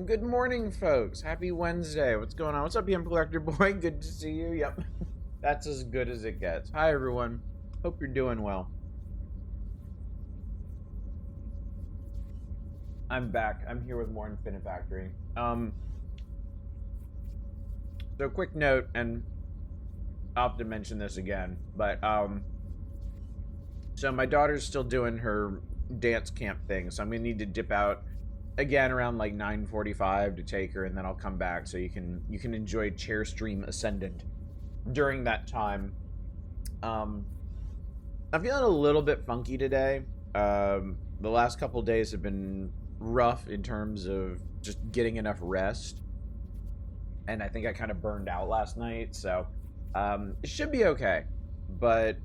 Good morning, folks. Happy Wednesday. What's going on? What's up, PM Collector Boy? Good to see you. Yep. That's as good as it gets. Hi, everyone. Hope you're doing well. I'm back. I'm here with more Infinifactory. So quick note, and I'll have to mention this again, but, so my daughter's still doing her dance camp thing, so I'm gonna need to dip out again around like 9:45 to take her, and then I'll come back so you can enjoy Chairstream Ascendant during that time. I'm feeling a little bit funky today. The last couple days have been rough in terms of just getting enough rest, and I think I kind of burned out last night, so it should be okay. But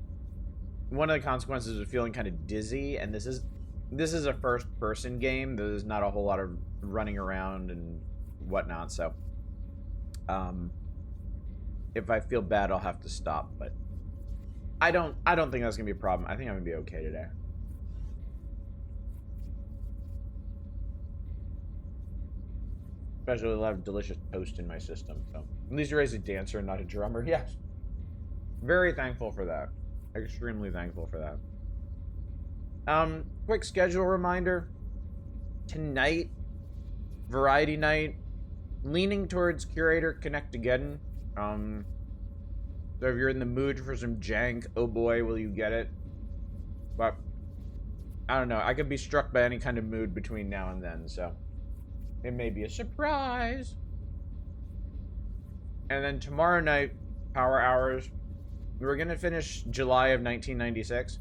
one of the consequences of feeling kind of dizzy, and this is a first-person game. There's not a whole lot of running around and whatnot, so if I feel bad, I'll have to stop. But I don't think that's gonna be a problem. I think I'm gonna be okay today. Especially with a lot of delicious toast in my system. So at least you're a dancer and not a drummer. Yes, very thankful for that. Extremely thankful for that. Quick schedule reminder. Tonight, variety night, leaning towards Curator Connect Again. So if you're in the mood for some jank, oh boy, will you get it. But I don't know. I could be struck by any kind of mood between now and then, so it may be a surprise. And then tomorrow night, Power Hours. We're gonna finish July of 1996.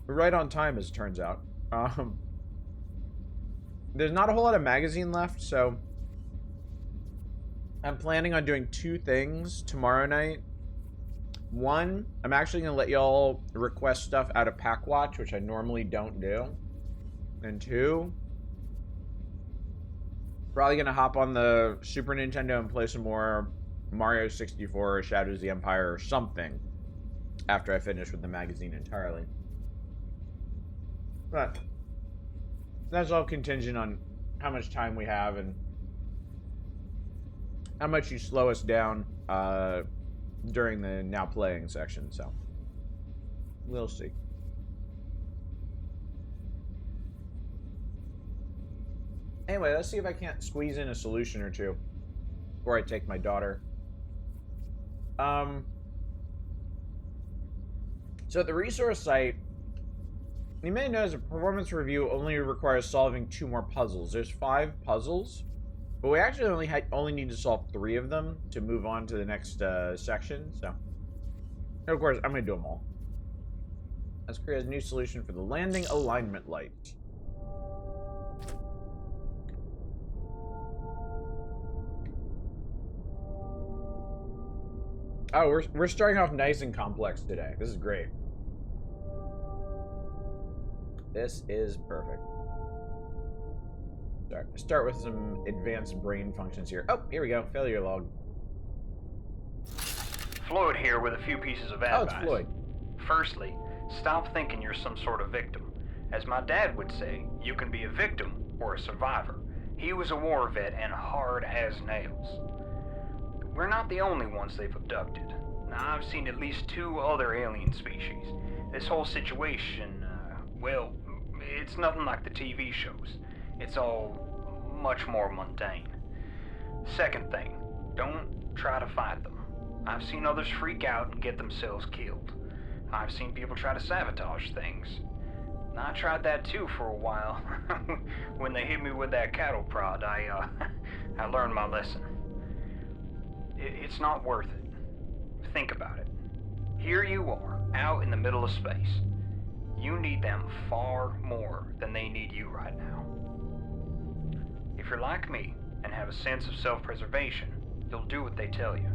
Right on time, as it turns out. There's not a whole lot of magazine left, so I'm planning on doing two things tomorrow night. One, I'm actually going to let y'all request stuff out of Pack Watch, which I normally don't do. And two, probably going to hop on the Super Nintendo and play some more Mario 64 or Shadows of the Empire or something after I finish with the magazine entirely. But that's all contingent on how much time we have and how much you slow us down during the now playing section, so we'll see. Anyway, let's see if I can't squeeze in a solution or two before I take my daughter. So at the resource site, you may notice a performance review only requires solving 2 more puzzles. There's 5 puzzles, but we actually only need to solve 3 of them to move on to the next section. So, and of course, I'm going to do them all. Let's create a new solution for the landing alignment light. Oh, we're starting off nice and complex today. This is great. This is perfect. Start with some advanced brain functions here. Oh, here we go. Failure log. Floyd here with a few pieces of advice. Oh, it's Floyd. Firstly, stop thinking you're some sort of victim. As my dad would say, you can be a victim or a survivor. He was a war vet and hard as nails. We're not the only ones they've abducted. Now, I've seen at least 2 other alien species. This whole situation, well, it's nothing like the TV shows. It's all much more mundane. Second thing, don't try to fight them. I've seen others freak out and get themselves killed. I've seen people try to sabotage things. I tried that too for a while. When they hit me with that cattle prod, I learned my lesson. It's not worth it. Think about it. Here you are, out in the middle of space. You need them far more than they need you right now. If you're like me and have a sense of self-preservation, you'll do what they tell you,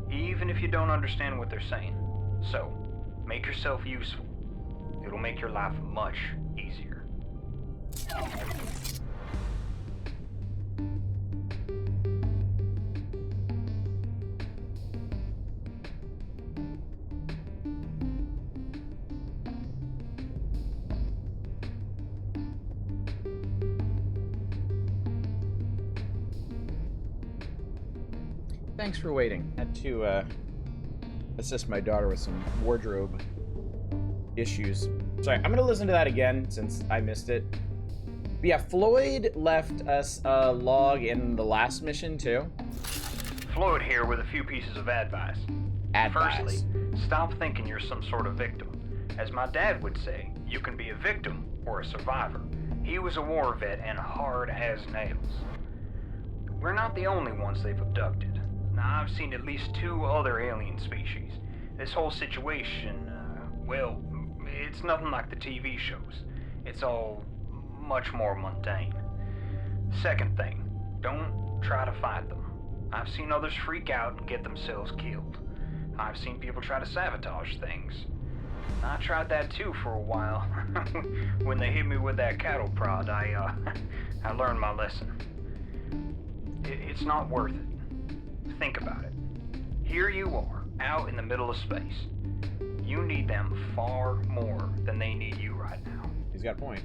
even if you don't understand what they're saying. So, make yourself useful. It'll make your life much easier. Thanks for waiting. Had to assist my daughter with some wardrobe issues. Sorry, I'm gonna listen to that again since I missed it. But yeah, Floyd left us a log in the last mission too. Floyd here with a few pieces of advice. Firstly, stop thinking you're some sort of victim. As my dad would say, you can be a victim or a survivor. He was a war vet and hard as nails. We're not the only ones they've abducted. Now, I've seen at least 2 other alien species. This whole situation, well, it's nothing like the TV shows. It's all much more mundane. Second thing, don't try to fight them. I've seen others freak out and get themselves killed. I've seen people try to sabotage things. I tried that too for a while. When they hit me with that cattle prod, I learned my lesson. It's not worth it. Think about it. Here you are, out in the middle of space. You need them far more than they need you right now. He's got a point.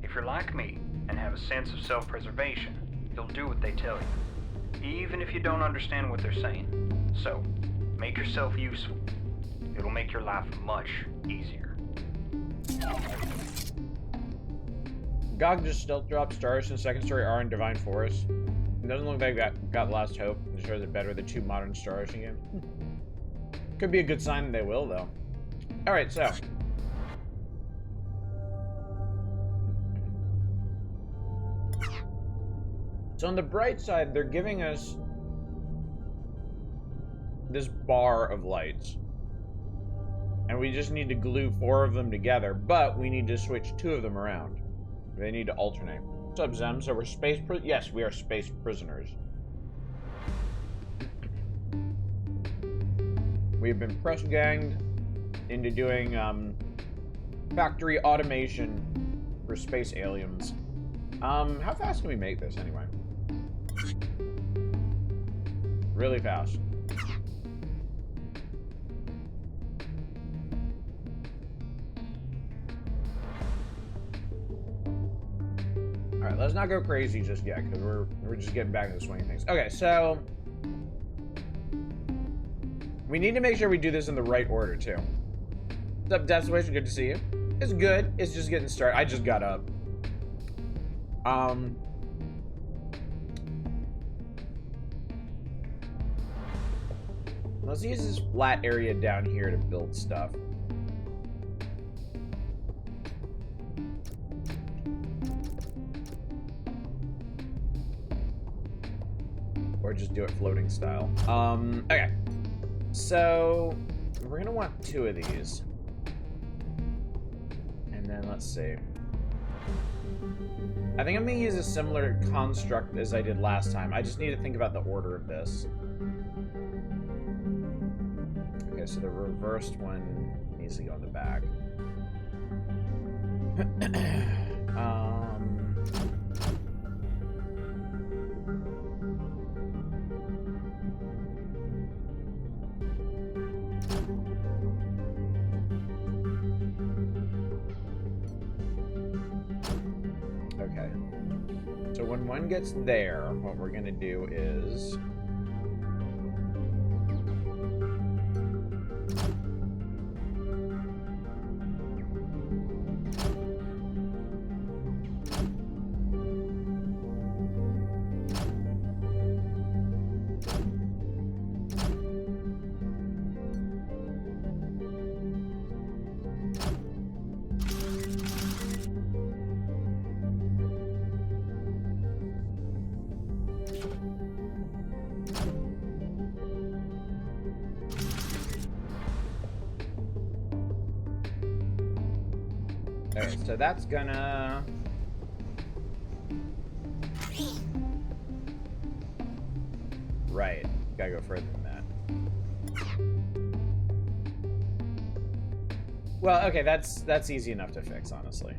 If you're like me and have a sense of self-preservation, you'll do what they tell you, even if you don't understand what they're saying. So, make yourself useful. It'll make your life much easier. GOG just stealth dropped Stars in Second Story R in Divine Forest. It doesn't look like that got Last Hope. It shows it better the 2 modern Star Ocean games. Could be a good sign that they will, though. Alright, so. So on the bright side, they're giving us this bar of lights. And we just need to glue 4 of them together, but we need to switch 2 of them around. They need to alternate. What's up, Zem? So we're yes, we are space prisoners. We've been press ganged into doing factory automation for space aliens. How fast can we make this anyway? Really fast. Alright, let's not go crazy just yet, because we're just getting back into the swing of things. Okay, so we need to make sure we do this in the right order, too. What's up, Death Switch? Good to see you. It's good. It's just getting started. I just got up. Let's use this flat area down here to build stuff. Or just do it floating style. Okay. So, we're gonna want 2 of these. And then, let's see. I think I'm gonna use a similar construct as I did last time. I just need to think about the order of this. Okay, so the reversed one needs to go on the back. Okay. So when one gets there, what we're gonna do is okay, so that's gonna right. Gotta go further than that. Well, okay, that's easy enough to fix, honestly.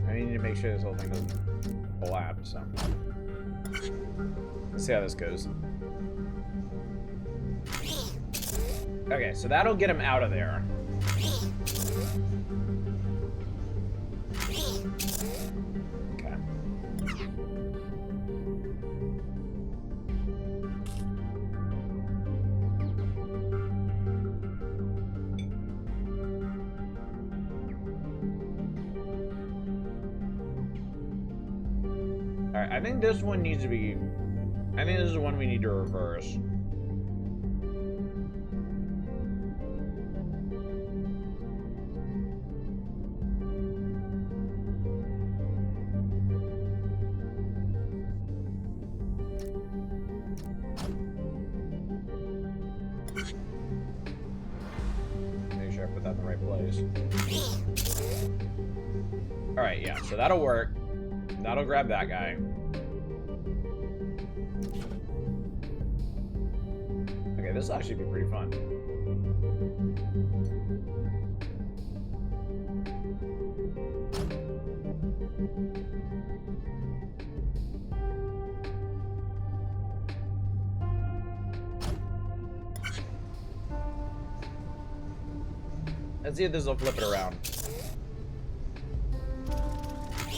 I need to make sure this whole thing doesn't collapse. So. Let's see how this goes. Okay, so that'll get him out of there. Okay. Alright, I think this one needs to be... I think this is the one we need to reverse. Make sure I put that in the right place. Alright, yeah, so that'll work. That'll grab that guy. Okay, this will actually be pretty fun. Let's see if this will flip it around.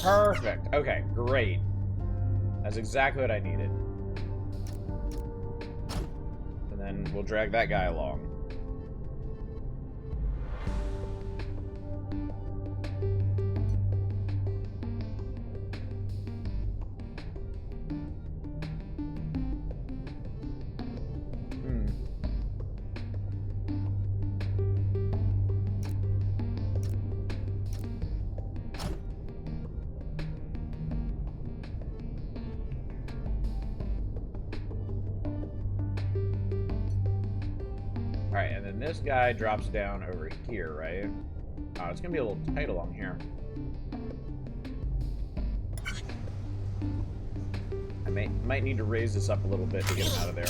Perfect. Okay, great. That's exactly what I needed. And then we'll drag that guy along. Alright, and then this guy drops down over here, right? Oh, it's gonna be a little tight along here. I might need to raise this up a little bit to get him out of there.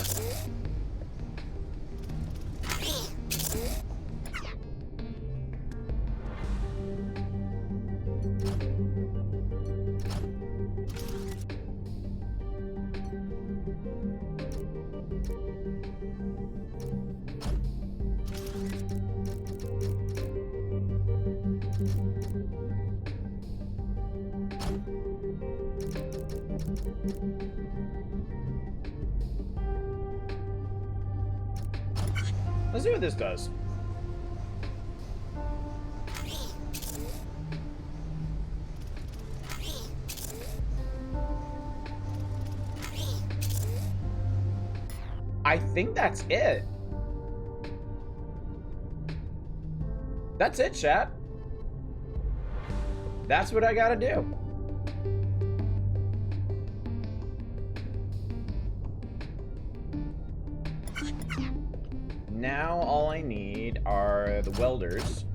Let's see what this does. I think that's it. That's it, chat. That's what I gotta do. Now all I need are the welders.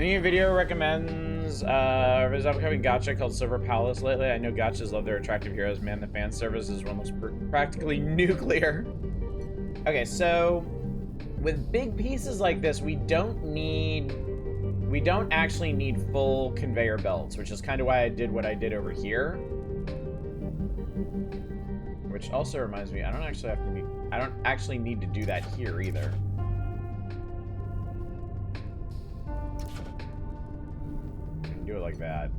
Any video recommends his upcoming gacha called Silver Palace lately? I know gachas love their attractive heroes. Man, the fan service is one that's practically nuclear. Okay, so with big pieces like this, we don't actually need full conveyor belts, which is kind of why I did what I did over here. Which also reminds me, I don't actually need to do that here either. Do it like that.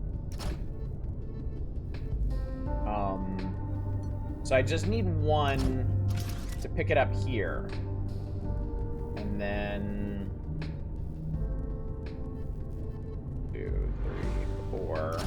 So I just need one to pick it up here. And then 2, 3, 4.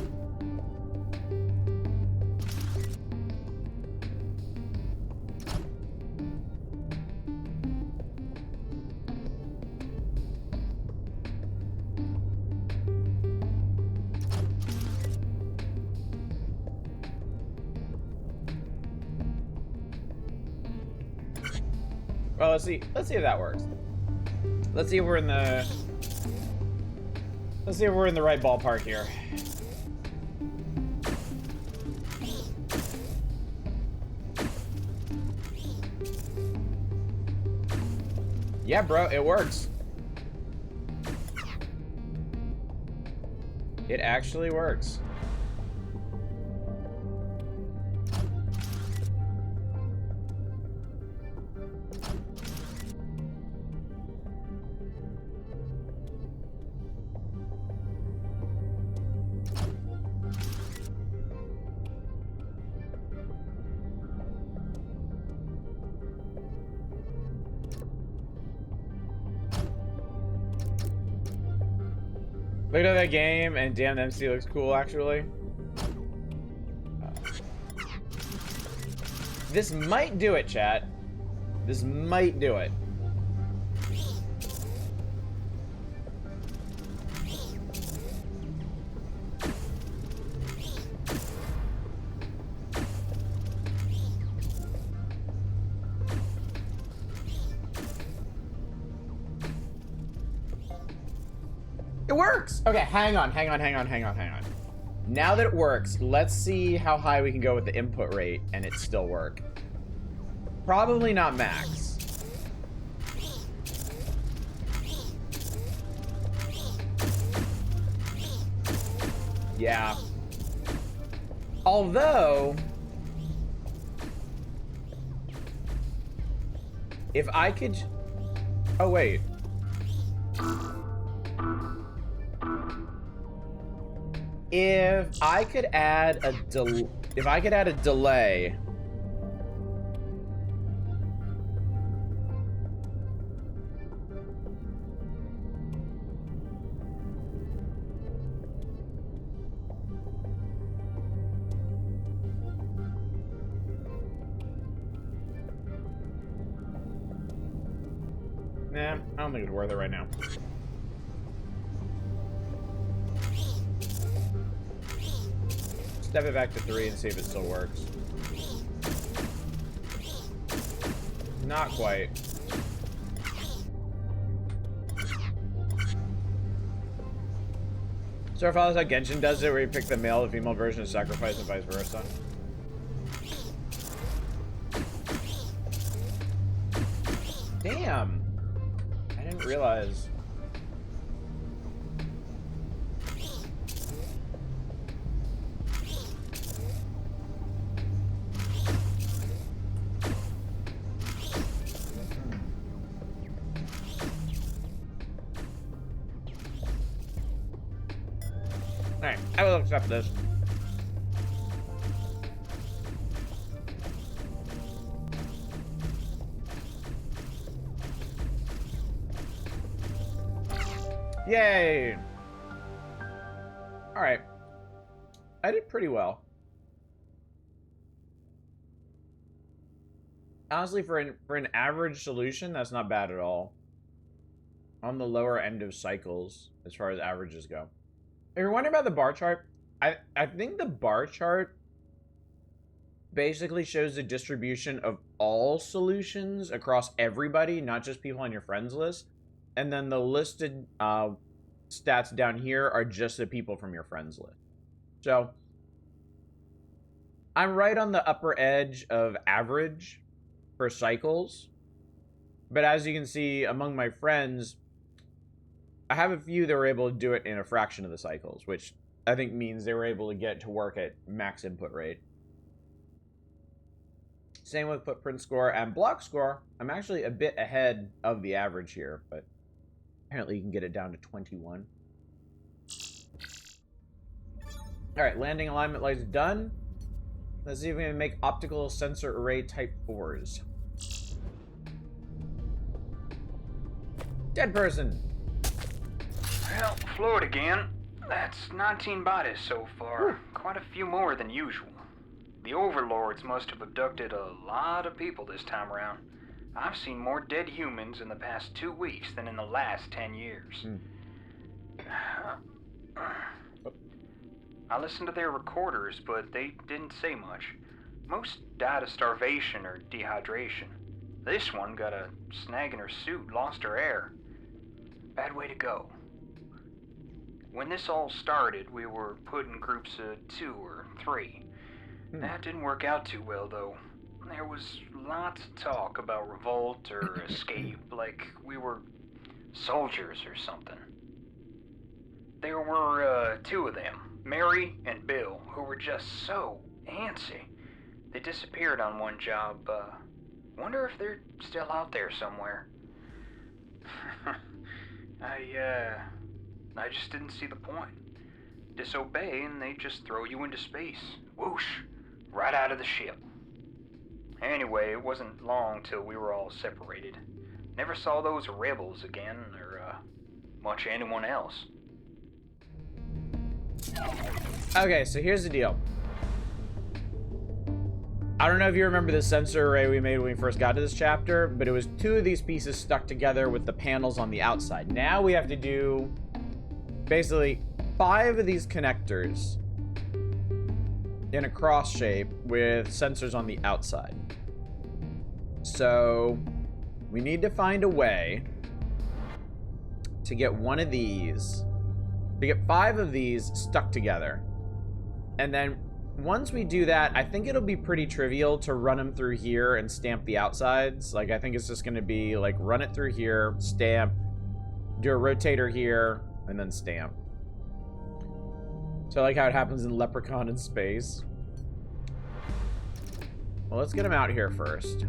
Well, let's see. Let's see if that works. Let's see if we're in the. Let's see if we're in the right ballpark here. Yeah, bro, it works. It actually works. Look at that game, and damn, the MC looks cool, actually. This might do it, chat. This might do it. It works! Okay, hang on. Now that it works, let's see how high we can go with the input rate and it still work. Probably not max. Yeah. Although, if I could... Oh, wait. If I could add a delay. Nah, I don't think it's worth it right now. Step it back to 3 and see if it still works. Not quite. So it follows how Genshin does it, where you pick the male or female version of sacrifice and vice versa. Damn! I didn't realize. Alright, I will accept this. Yay! Alright. I did pretty well. Honestly, for an average solution, that's not bad at all. On the lower end of cycles, as far as averages go. If you're wondering about the bar chart, I think the bar chart basically shows the distribution of all solutions across everybody, not just people on your friends list. And then the listed stats down here are just the people from your friends list. So, I'm right on the upper edge of average for cycles. But as you can see, among my friends, I have a few that were able to do it in a fraction of the cycles, which I think means they were able to get to work at max input rate. Same with footprint score and block score. I'm actually a bit ahead of the average here, but apparently you can get it down to 21. Alright, landing alignment lights done. Let's see if we can make optical sensor array type 4s. Dead person! Well, Floyd again. That's 19 bodies so far. Whew. Quite a few more than usual. The overlords must have abducted a lot of people this time around. I've seen more dead humans in the past 2 weeks than in the last 10 years. I listened to their recorders, but they didn't say much. Most died of starvation or dehydration. This one got a snag in her suit, lost her air. Bad way to go. When this all started, we were put in groups of 2 or 3. That didn't work out too well, though. There was lots of talk about revolt or escape, like we were soldiers or something. There were 2 of them, Mary and Bill, who were just so antsy. They disappeared on one job. Wonder if they're still out there somewhere. I just didn't see the point. Disobey and they just throw you into space. Whoosh! Right out of the ship. Anyway, it wasn't long till we were all separated. Never saw those rebels again, or much anyone else. Okay, so here's the deal. I don't know if you remember the sensor array we made when we first got to this chapter, but it was 2 of these pieces stuck together with the panels on the outside. Now we have to do basically 5 of these connectors in a cross shape with sensors on the outside. So we need to find a way to get one of these, to get 5 of these stuck together. And then once we do that, I think it'll be pretty trivial to run them through here and stamp the outsides. Like, I think it's just going to be like run it through here, stamp, do a rotator here, and then stamp. So I like how it happens in Leprechaun in Space. Well, let's get him out here first.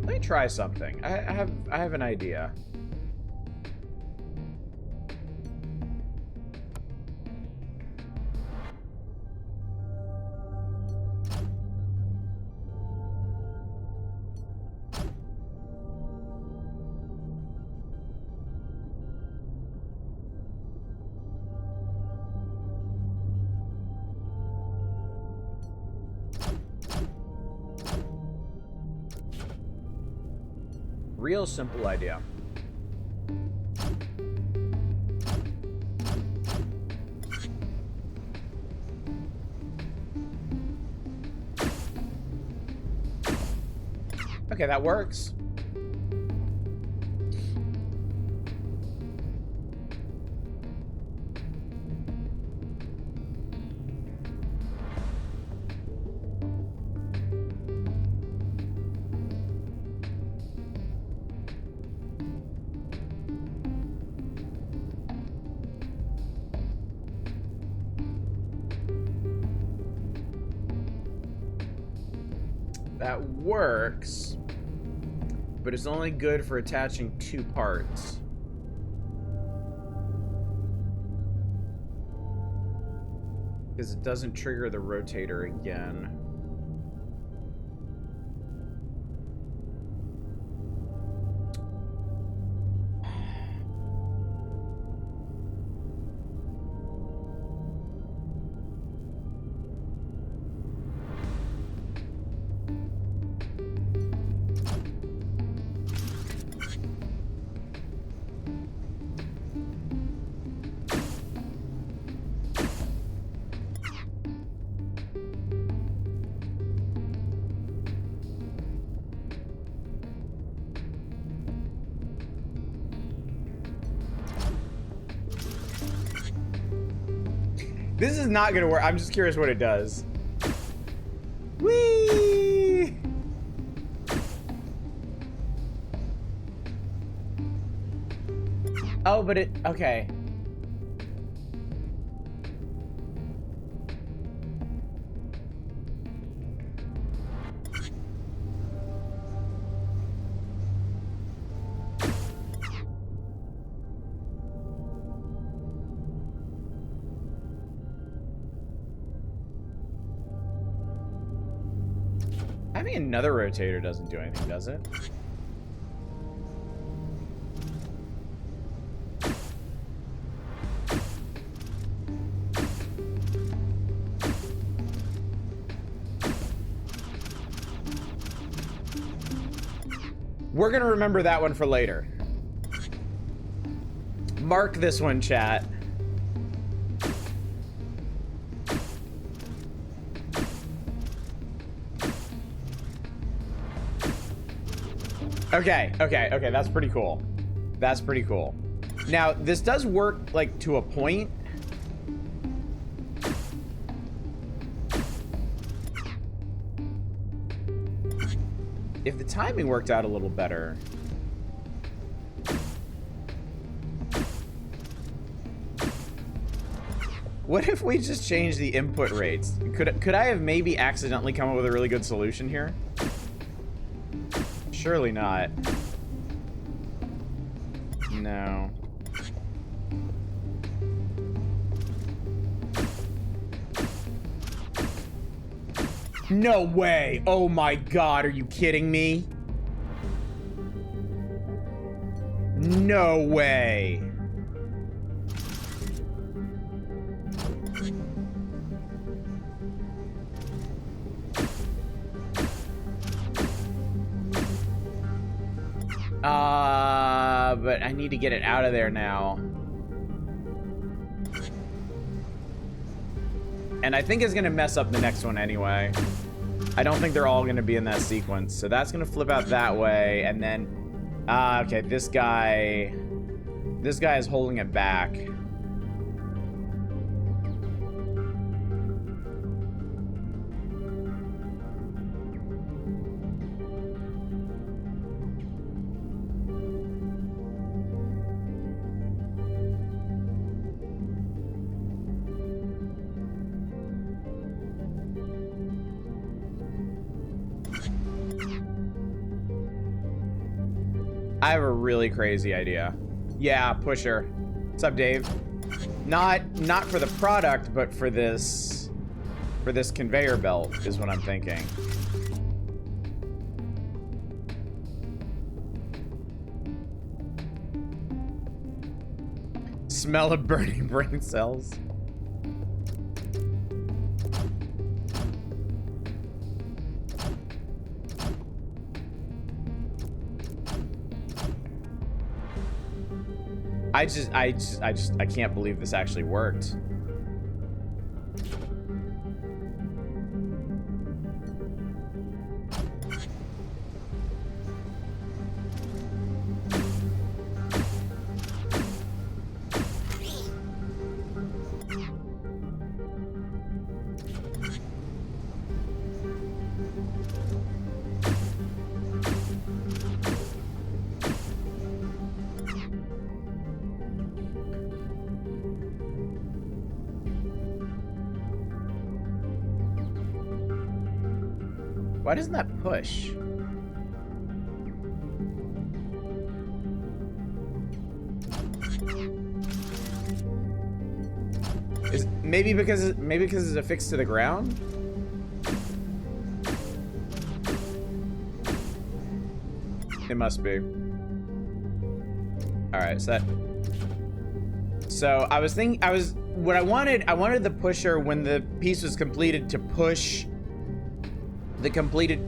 Let me try something. I have an idea. Real simple idea. Okay, that works. That works, but it's only good for attaching 2 parts. Because it doesn't trigger the rotator again. This is not gonna work. I'm just curious what it does. Whee! Oh, but it... Okay. Having another rotator doesn't do anything, does it? We're gonna remember that one for later. Mark this one, chat. Okay, that's pretty cool. That's pretty cool. Now, this does work, like, to a point. If the timing worked out a little better. What if we just change the input rates? Could I have maybe accidentally come up with a really good solution here? Surely not. No. No way! Oh my god, are you kidding me? No way! But I need to get it out of there now. And I think it's gonna mess up the next one anyway. I don't think they're all gonna be in that sequence. So that's gonna flip out that way, and then... okay, this guy is holding it back. I have a really crazy idea. Yeah, pusher. What's up, Dave? Not for the product, but for this conveyor belt is what I'm thinking. Smell of burning brain cells. I can't believe this actually worked. Why doesn't that push? Maybe because it's affixed to the ground? It must be. Alright, so I wanted the pusher when the piece was completed to push the completed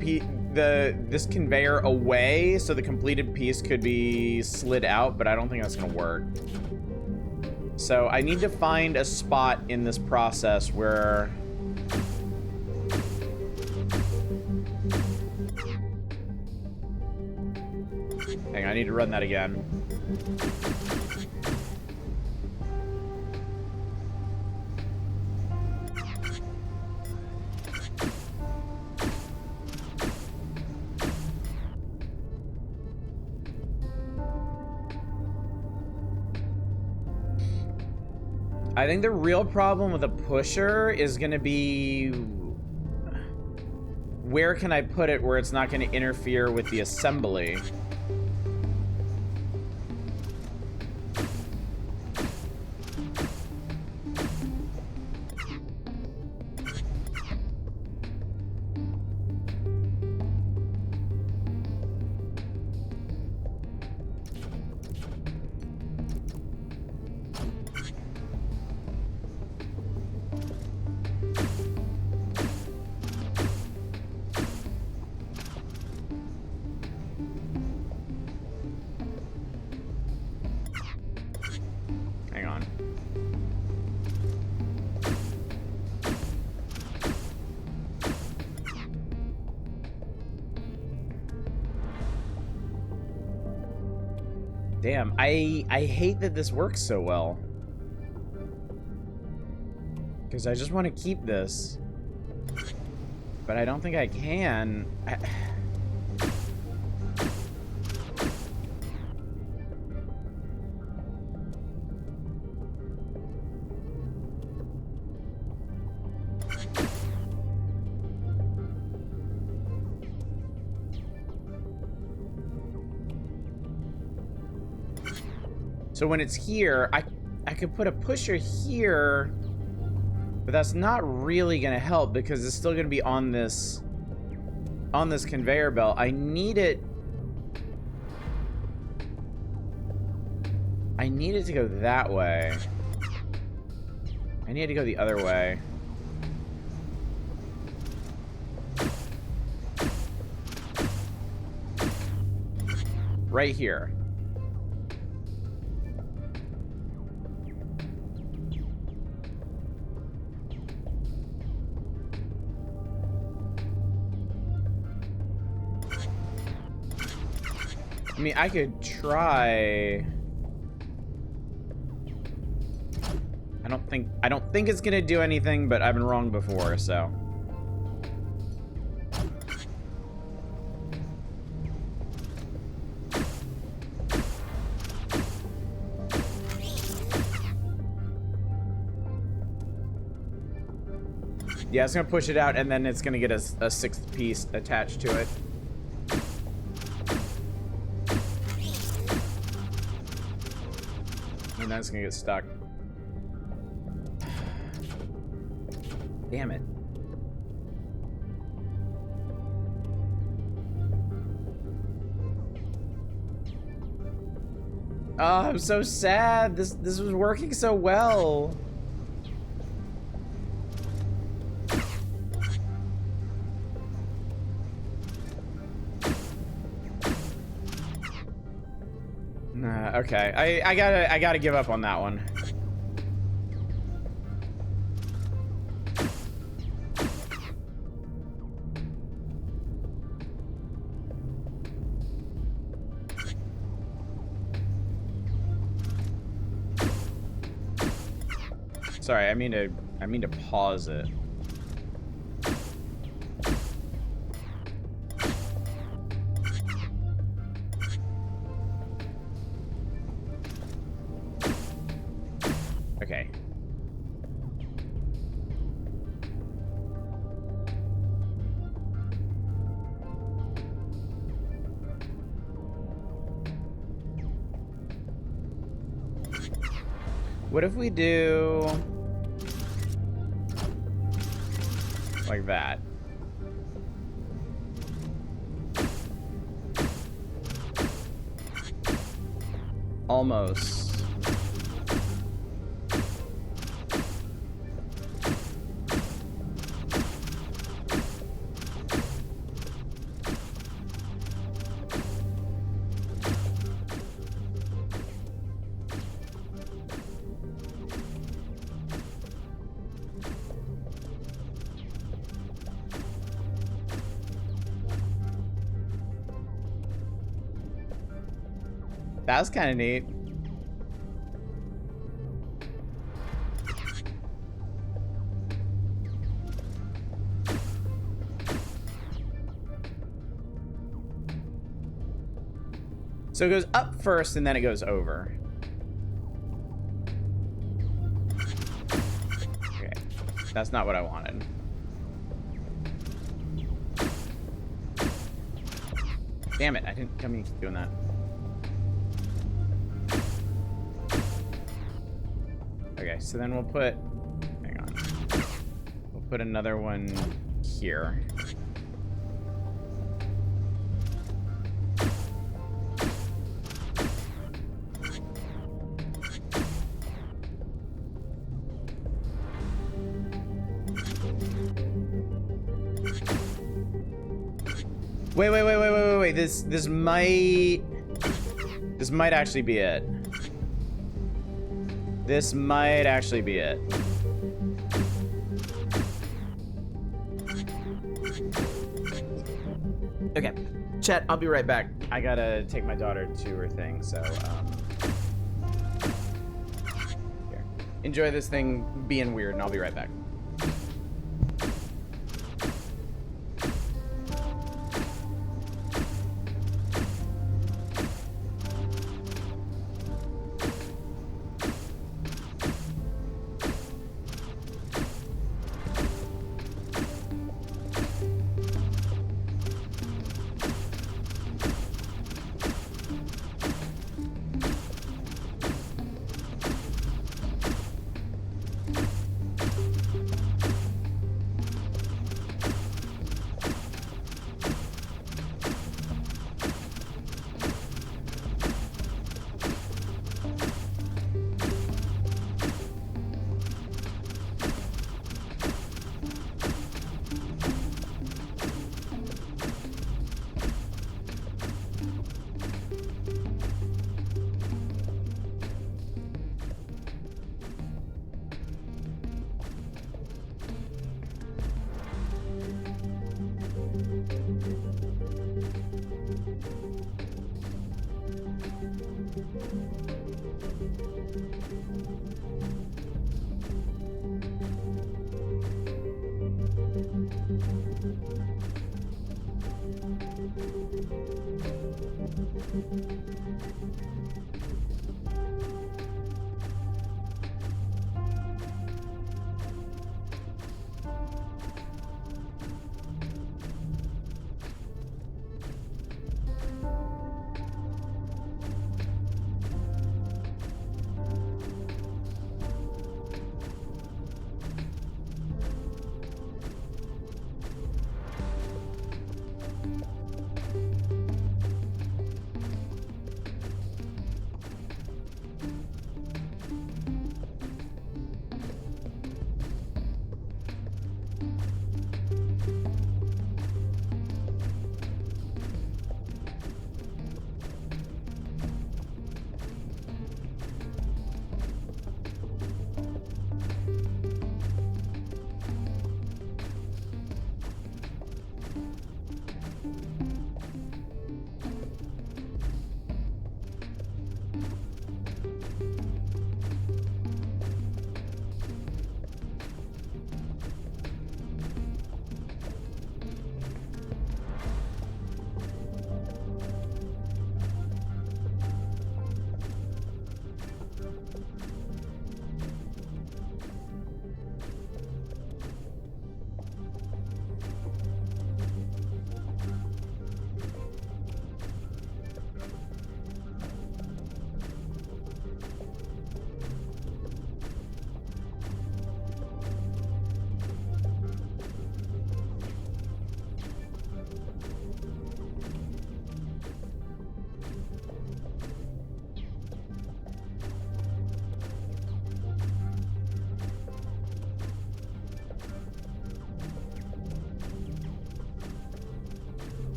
this conveyor away so the completed piece could be slid out, but I don't think that's gonna work. So I need to find a spot in this process where hang on, I need to run that again. I think the real problem with a pusher is going to be where can I put it where it's not going to interfere with the assembly. Damn, I hate that this works so well. Because I just want to keep this. But I don't think I can. So when it's here, I could put a pusher here, but that's not really gonna help because it's still gonna be on this conveyor belt. I need it to go that way. I need it to go the other way. Right here. I mean, I could try. I don't think it's gonna do anything, but I've been wrong before, so. Yeah, it's gonna push it out, and then it's gonna get a sixth piece attached to it. And then it's gonna get stuck. Damn it. Oh, I'm so sad. This was working so well. Okay, I gotta give up on that one. Sorry, I mean to pause it. Okay. What if we do like that? Almost. That was kind of neat. So it goes up first and then it goes over. Okay, that's not what I wanted. Damn it, I didn't come in doing that. Okay, so then we'll put, hang on. We'll put another one here. Wait. This might actually be it. This might actually be it. Okay, chat, I'll be right back. I gotta take my daughter to her thing, so, enjoy this thing being weird, and I'll be right back.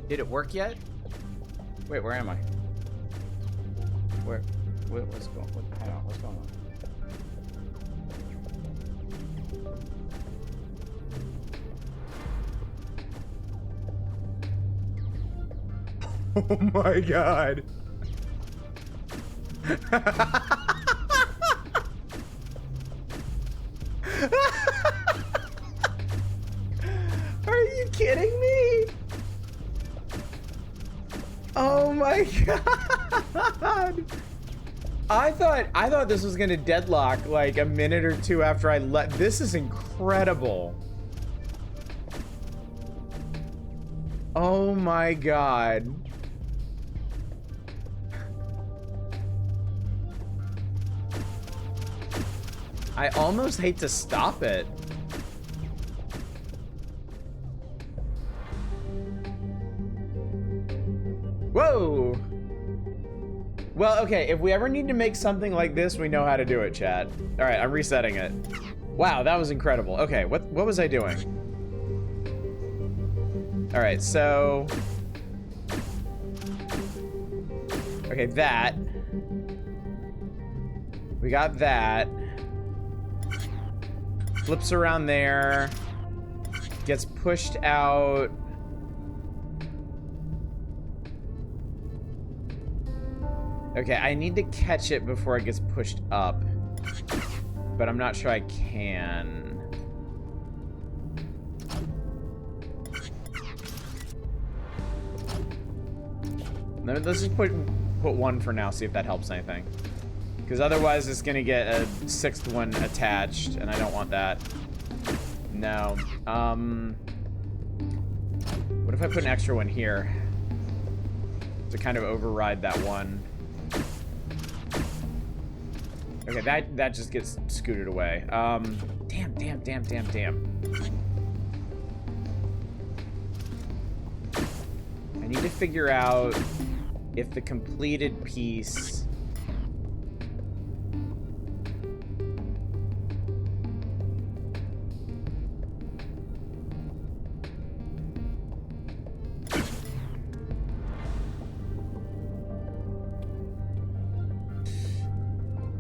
Did it work yet? Wait, where am I? What's going on? Hang on, what's going on? Oh my god. Are you kidding me? Oh my god. I thought this was gonna deadlock like a minute or two after I let. This is incredible. Oh my god. I almost hate to stop it. Whoa! Well, okay, if we ever need to make something like this, we know how to do it, chat. All right, I'm resetting it. Wow, that was incredible. Okay, what was I doing? All right, so... Okay, that. We got that. Flips around there. Gets pushed out. Okay, I need to catch it before it gets pushed up. But I'm not sure I can. Let's just put one for now, see if that helps anything. Because otherwise it's gonna get a 6th one attached, and I don't want that. No. What if I put an extra one here? To kind of override that one. Okay, that just gets scooted away. Damn. I need to figure out if the completed piece...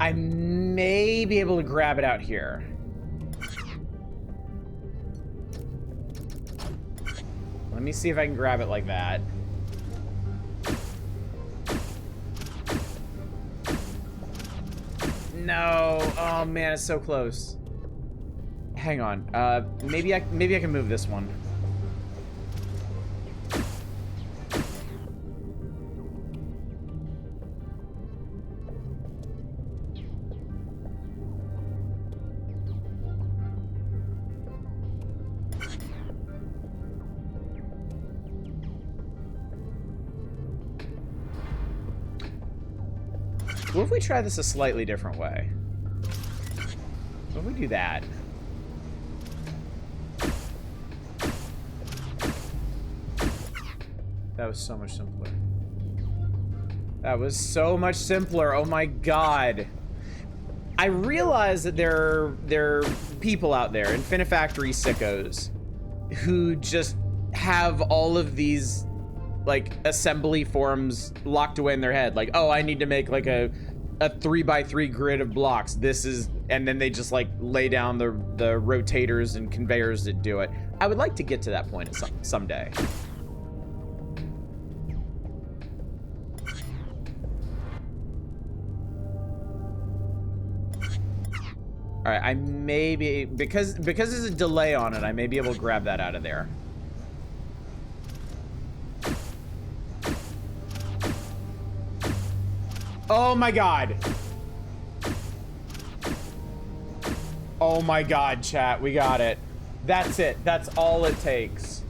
I may be able to grab it out here. Let me see if I can grab it like that. No. Oh man, it's so close. Hang on. Maybe I can move this one. What if we try this a slightly different way? What if we do that? That was so much simpler. That was so much simpler. Oh my god. I realize that there are people out there, Infinifactory sickos, who just have all of these like assembly forms locked away in their head. Like, oh, I need to make like a 3x3 grid of blocks. This is, and then they just like lay down the rotators and conveyors that do it. I would like to get to that point someday. All right, I may be, because there's a delay on it, I may be able to grab that out of there. Oh my god. Oh my god, chat, we got it. That's it. That's all it takes.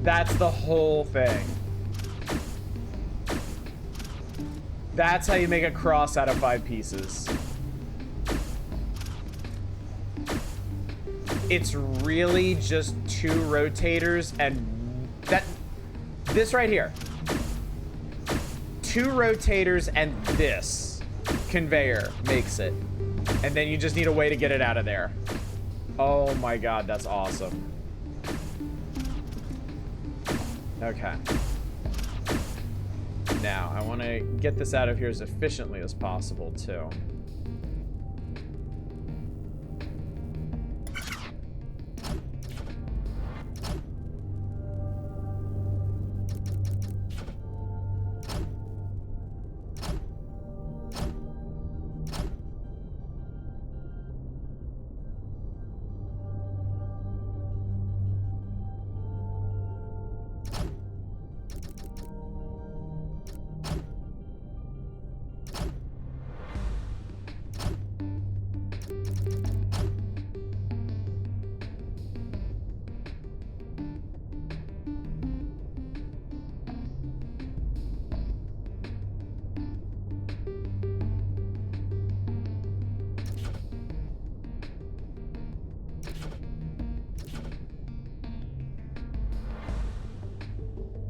That's the whole thing. That's how you make a cross out of 5 pieces. It's really just 2 rotators and this right here. 2 rotators and this conveyor makes it. And then you just need a way to get it out of there. Oh my god, that's awesome. Okay. Now, I want to get this out of here as efficiently as possible, too.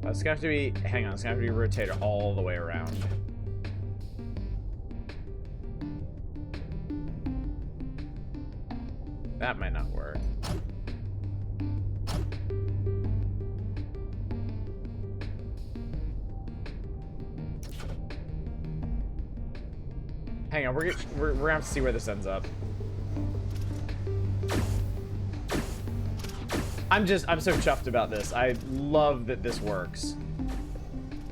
It's gonna have to be, hang on, it's gonna have to be a rotator all the way around. That might not work. Hang on, we're gonna have to see where this ends up. I'm so chuffed about this. I love that this works.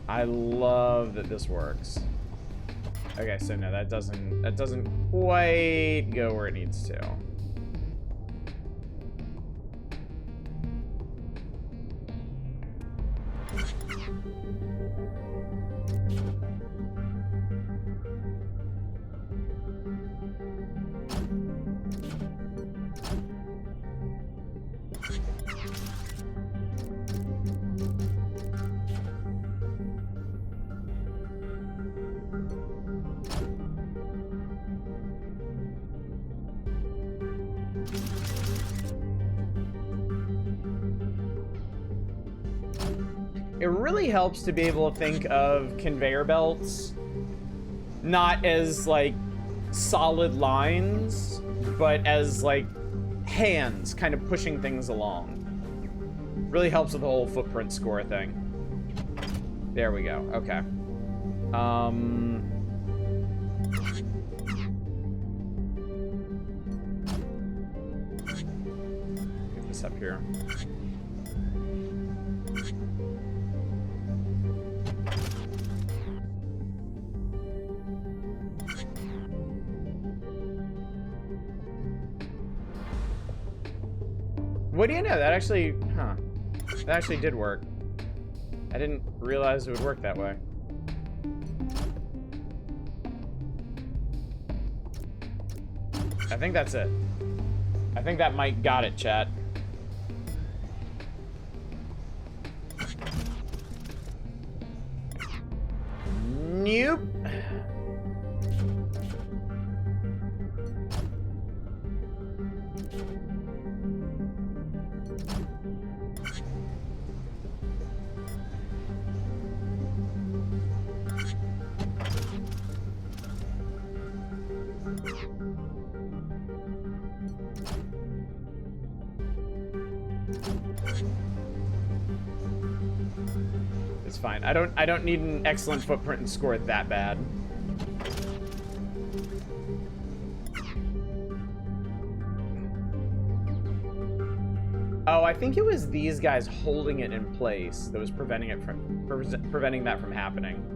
I love that this works. Okay, so no, that doesn't quite go where it needs to. It really helps to be able to think of conveyor belts not as like solid lines, but as like hands kind of pushing things along. Really helps with the whole footprint score thing. There we go. Okay. Get this up here. What do you know? That actually, that actually did work. I didn't realize it would work that way. I think that's it. I think that mic got it, chat. Nope. It's fine. I don't need an excellent footprint and score that bad. Oh, I think it was these guys holding it in place that was preventing that from happening.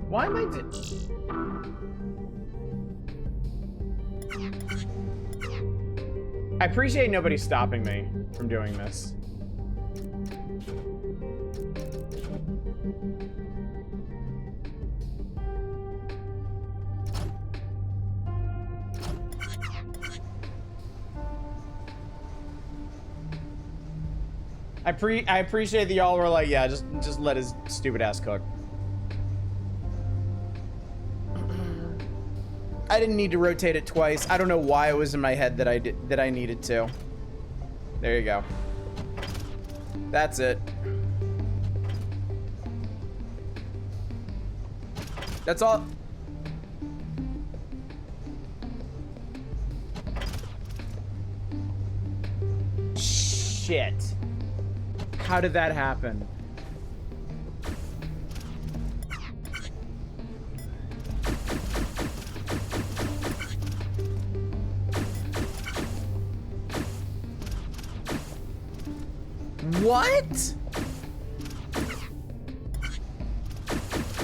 Why am I I appreciate nobody stopping me from doing this. I appreciate that y'all were like, yeah, just let his stupid ass cook. I didn't need to rotate it twice. I don't know why it was in my head that I needed to. There you go. That's it. That's all. Shit. How did that happen? What?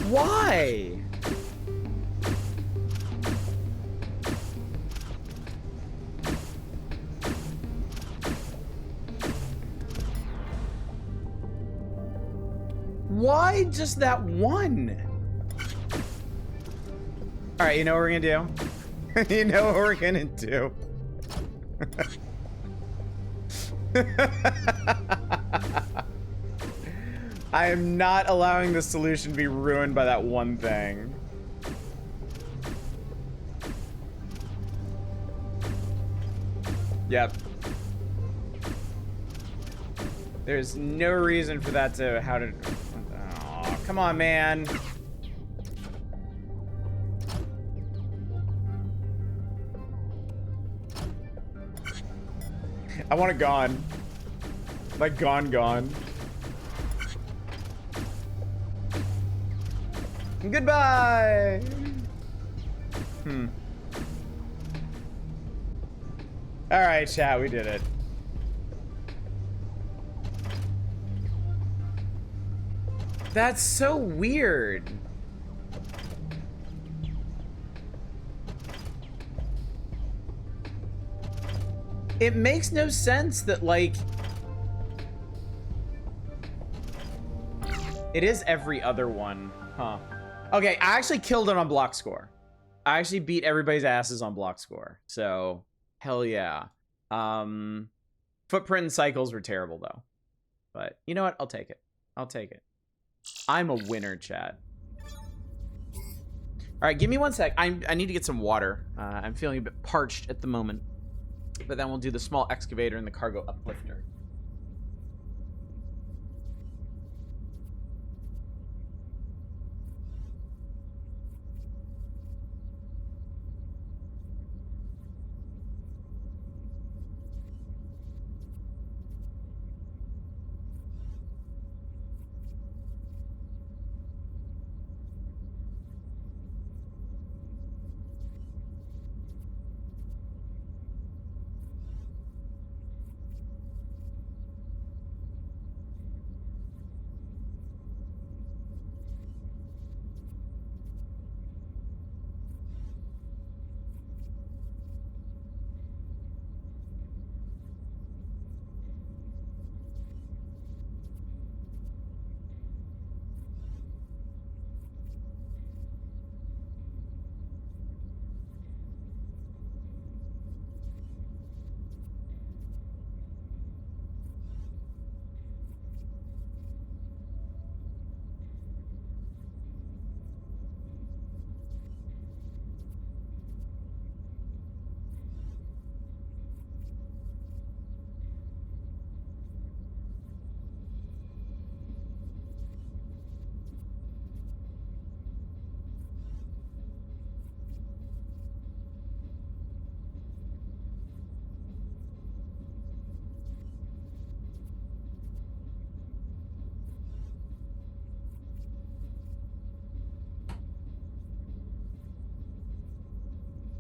Why? Why just that one? All right, you know what we're gonna do? You know what we're gonna do? I am not allowing the solution to be ruined by that one thing. Yep. There's no reason for that to oh, come on, man. I want it gone. Like gone. Goodbye. Alright, chat, we did it. That's so weird. It makes no sense that, like... It is every other one, huh? Okay, I actually killed it on block score. I actually beat everybody's asses on block score. So, hell yeah. Footprint and cycles were terrible, though. But, you know what? I'll take it. I'll take it. I'm a winner, chat. Alright, give me 1 sec. I need to get some water. I'm feeling a bit parched at the moment. But then we'll do the small excavator and the cargo uplifter.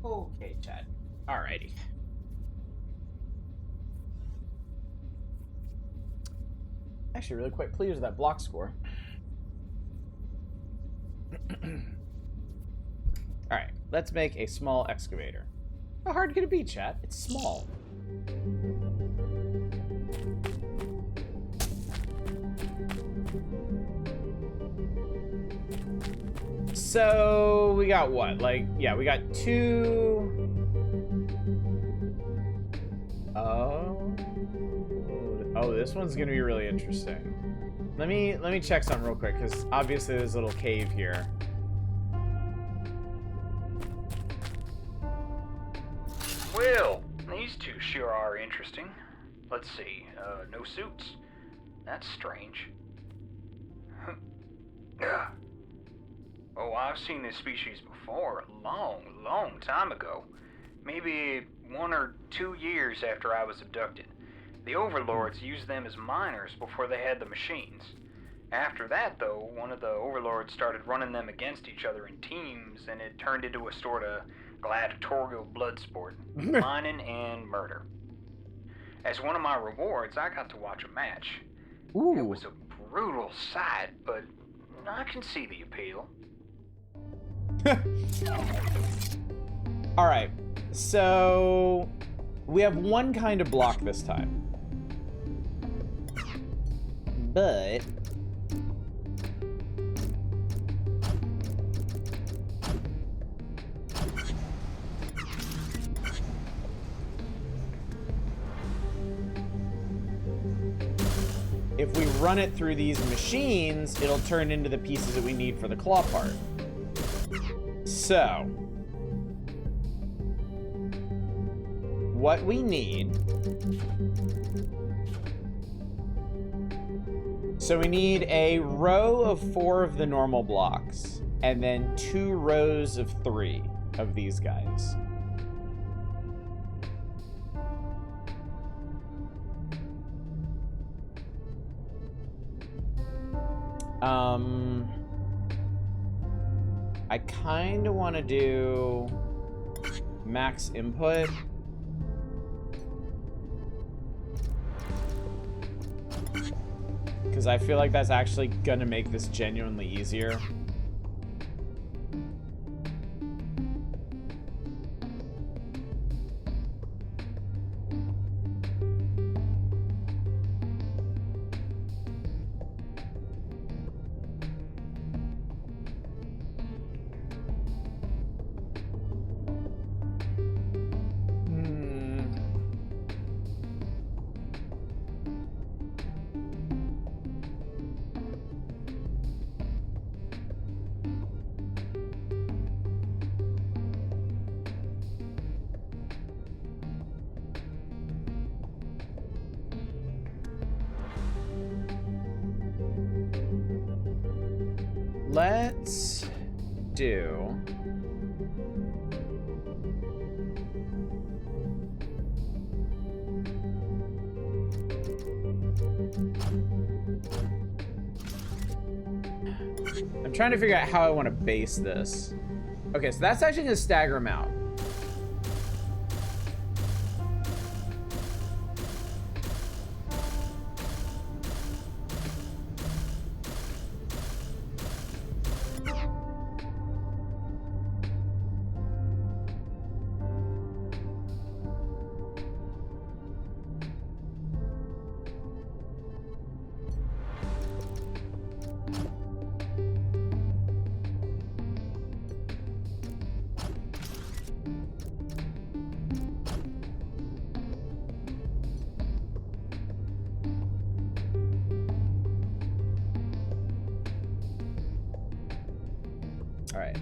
Okay, chat. Alrighty. Actually, really quite pleased with that block score. Alright, let's make a small excavator. How hard could it be, chat? It's small. So, we got what? Like, yeah, we got 2... Oh, this one's gonna be really interesting. Let me check something real quick, because obviously there's a little cave here. Well, these two sure are interesting. Let's see, no suits. That's strange. Oh, I've seen this species before, a long, long time ago. Maybe 1 or 2 years after I was abducted. The overlords used them as miners before they had the machines. After that, though, one of the overlords started running them against each other in teams, and it turned into a sort of gladiatorial blood sport, mining and murder. As one of my rewards, I got to watch a match. Ooh. It was a brutal sight, but I can see the appeal. Alright, so we have one kind of block this time. But if we run it through these machines, it'll turn into the pieces that we need for the claw part. So, what we need... So we need a row of 4 of the normal blocks, and then 2 rows of 3 of these guys. I kind of want to do... Max input. Because I feel like that's actually gonna make this genuinely easier. Let's do... I'm trying to figure out how I want to base this. Okay, so that's actually going to stagger them out. All right.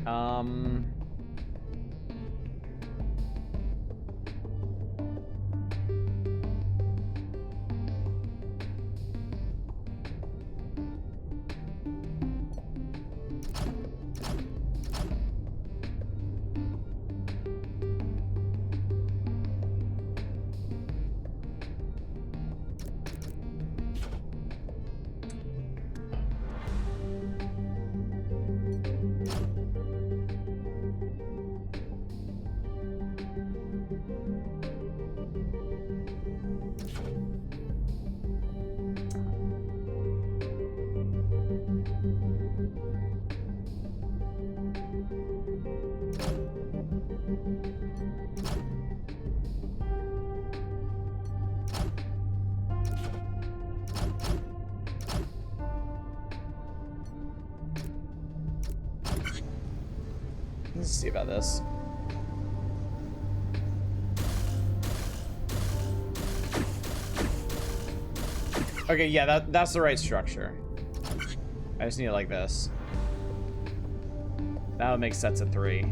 Let's see about this. Okay, yeah, that's the right structure. I just need it like this. That would make sets of 3.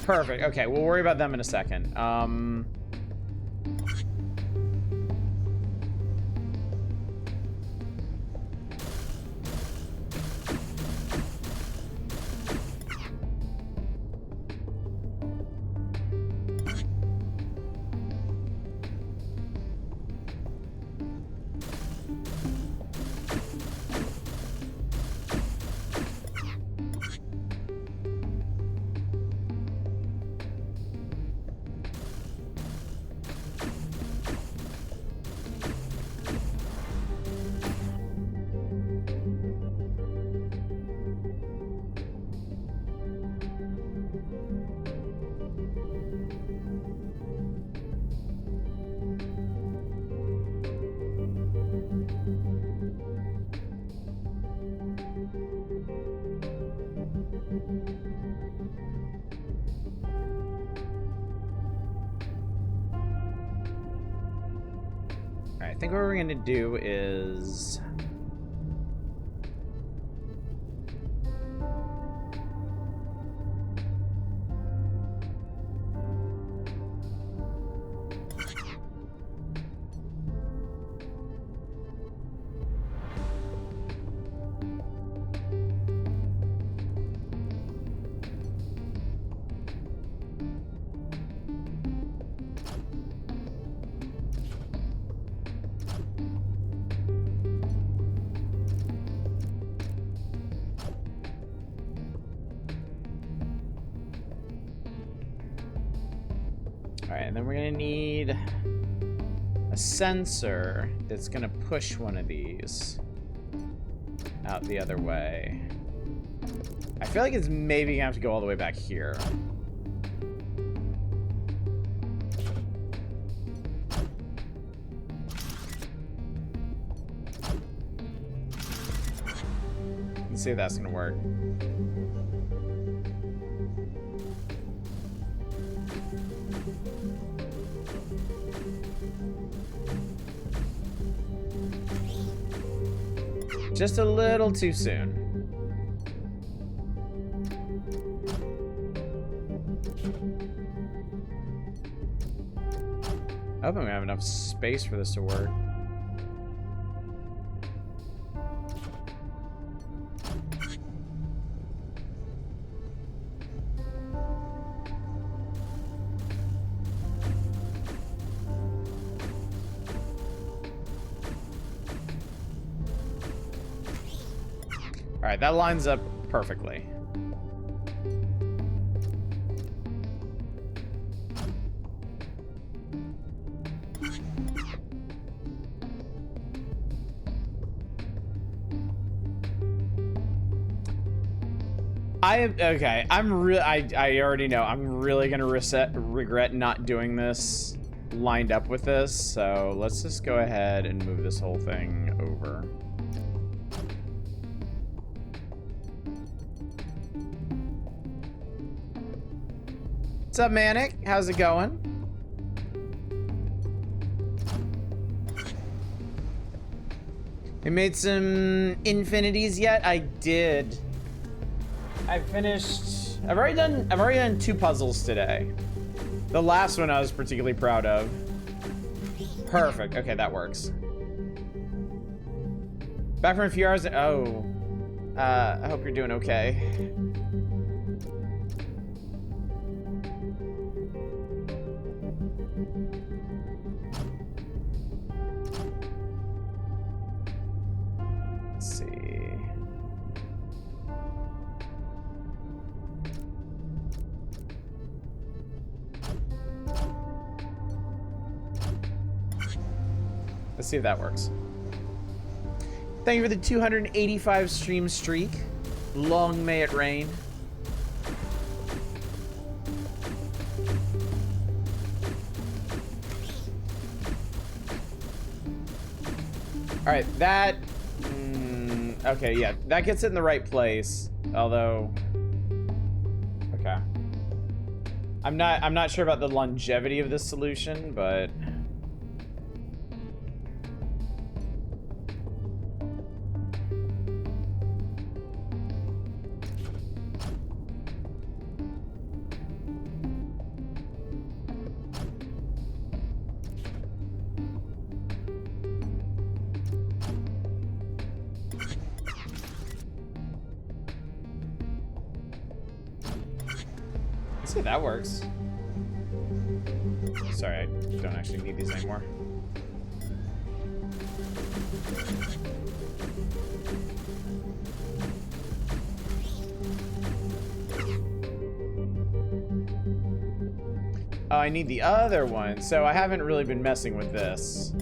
Perfect. Okay, we'll worry about them in a second. I think what we're gonna do is Alright, and then we're gonna need a sensor that's gonna push one of these out the other way. I feel like it's maybe gonna have to go all the way back here. Let's see if that's gonna work. Just a little too soon. I hope I'm gonna have enough space for this to work. All right, that lines up perfectly. Okay. I already know. I'm really gonna regret not doing this lined up with this. So let's just go ahead and move this whole thing over. What's up, Manic? How's it going? We made some infinities yet? I did. I've already done 2 puzzles today. The last one I was particularly proud of. Perfect. Okay, that works. Back from a few hours. Oh. I hope you're doing okay. Let's see. Let's see if that works. Thank you for the 285 stream streak. Long may it rain. All right, that. Okay, yeah, that gets it in the right place. Although, okay, I'm not sure about the longevity of this solution, but. See, that works. Sorry, I don't actually need these anymore. Oh, I need the other one, so I haven't really been messing with this.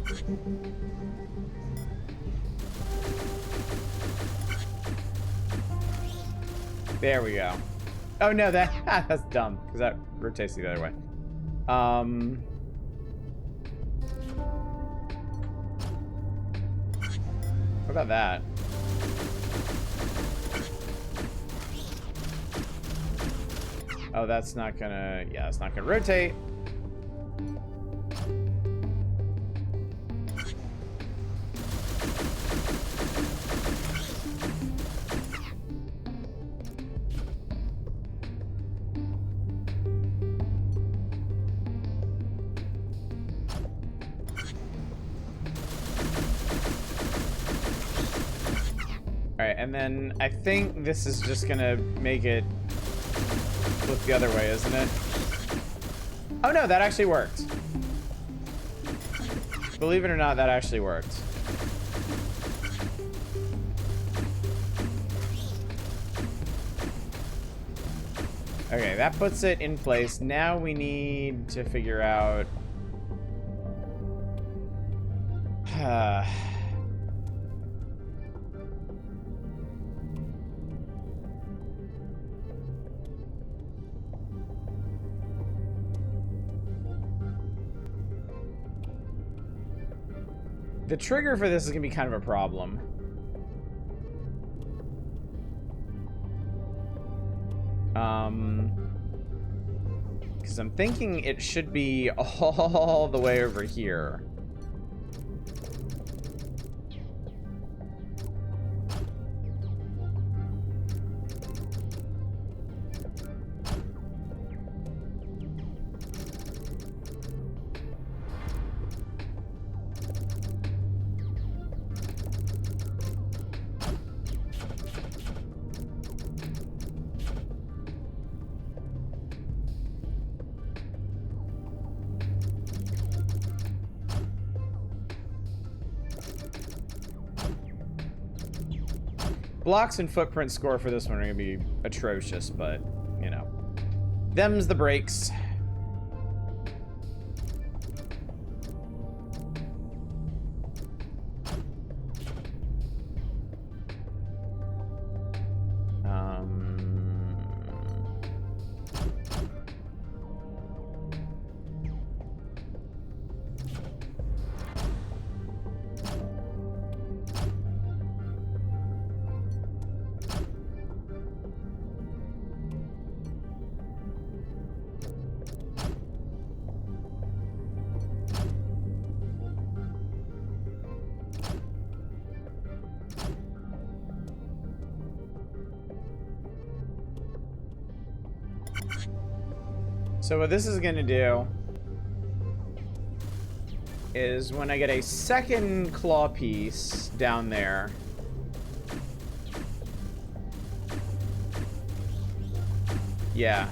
There we go. Oh no, that's dumb, because that rotates the other way. What about that? Oh, that's not gonna, yeah, it's not gonna rotate. Alright, and then I think this is just gonna make it flip the other way, isn't it? Oh no, that actually worked. Believe it or not, that actually worked. Okay, that puts it in place. Now we need to figure out... The trigger for this is going to be kind of a problem. Because I'm thinking it should be all the way over here. Blocks and footprint score for this one are going to be atrocious, but, you know. Them's the breaks. So what this is going to do is when I get a second claw piece down there, yeah,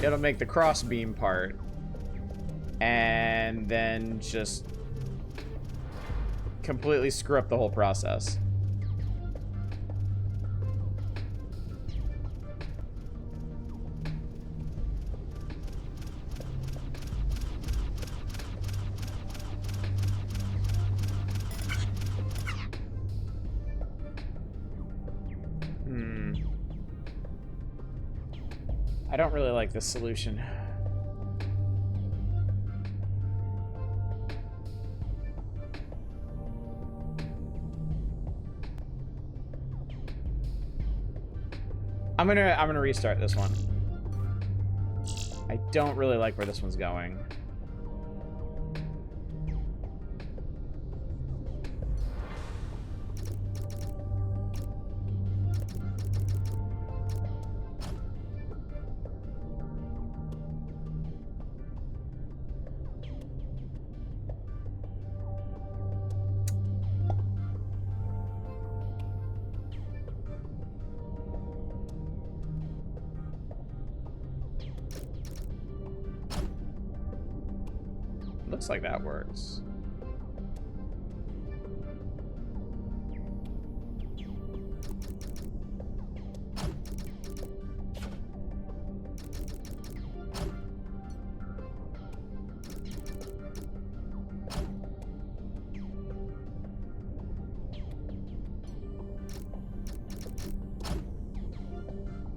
it'll make the cross beam part and then just completely screw up the whole process. I don't really like this solution. I'm gonna restart this one. I don't really like where this one's going. Looks like that works.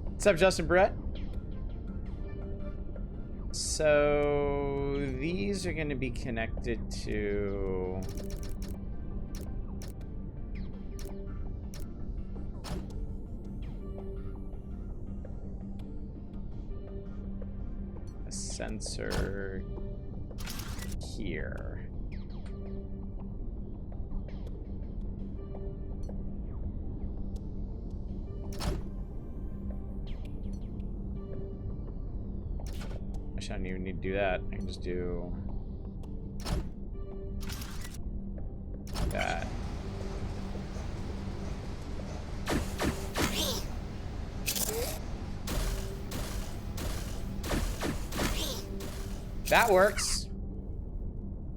What's up, Justin Brett? So these are going to be connected to a sensor here. I don't even need to do that. I can just do that. That works.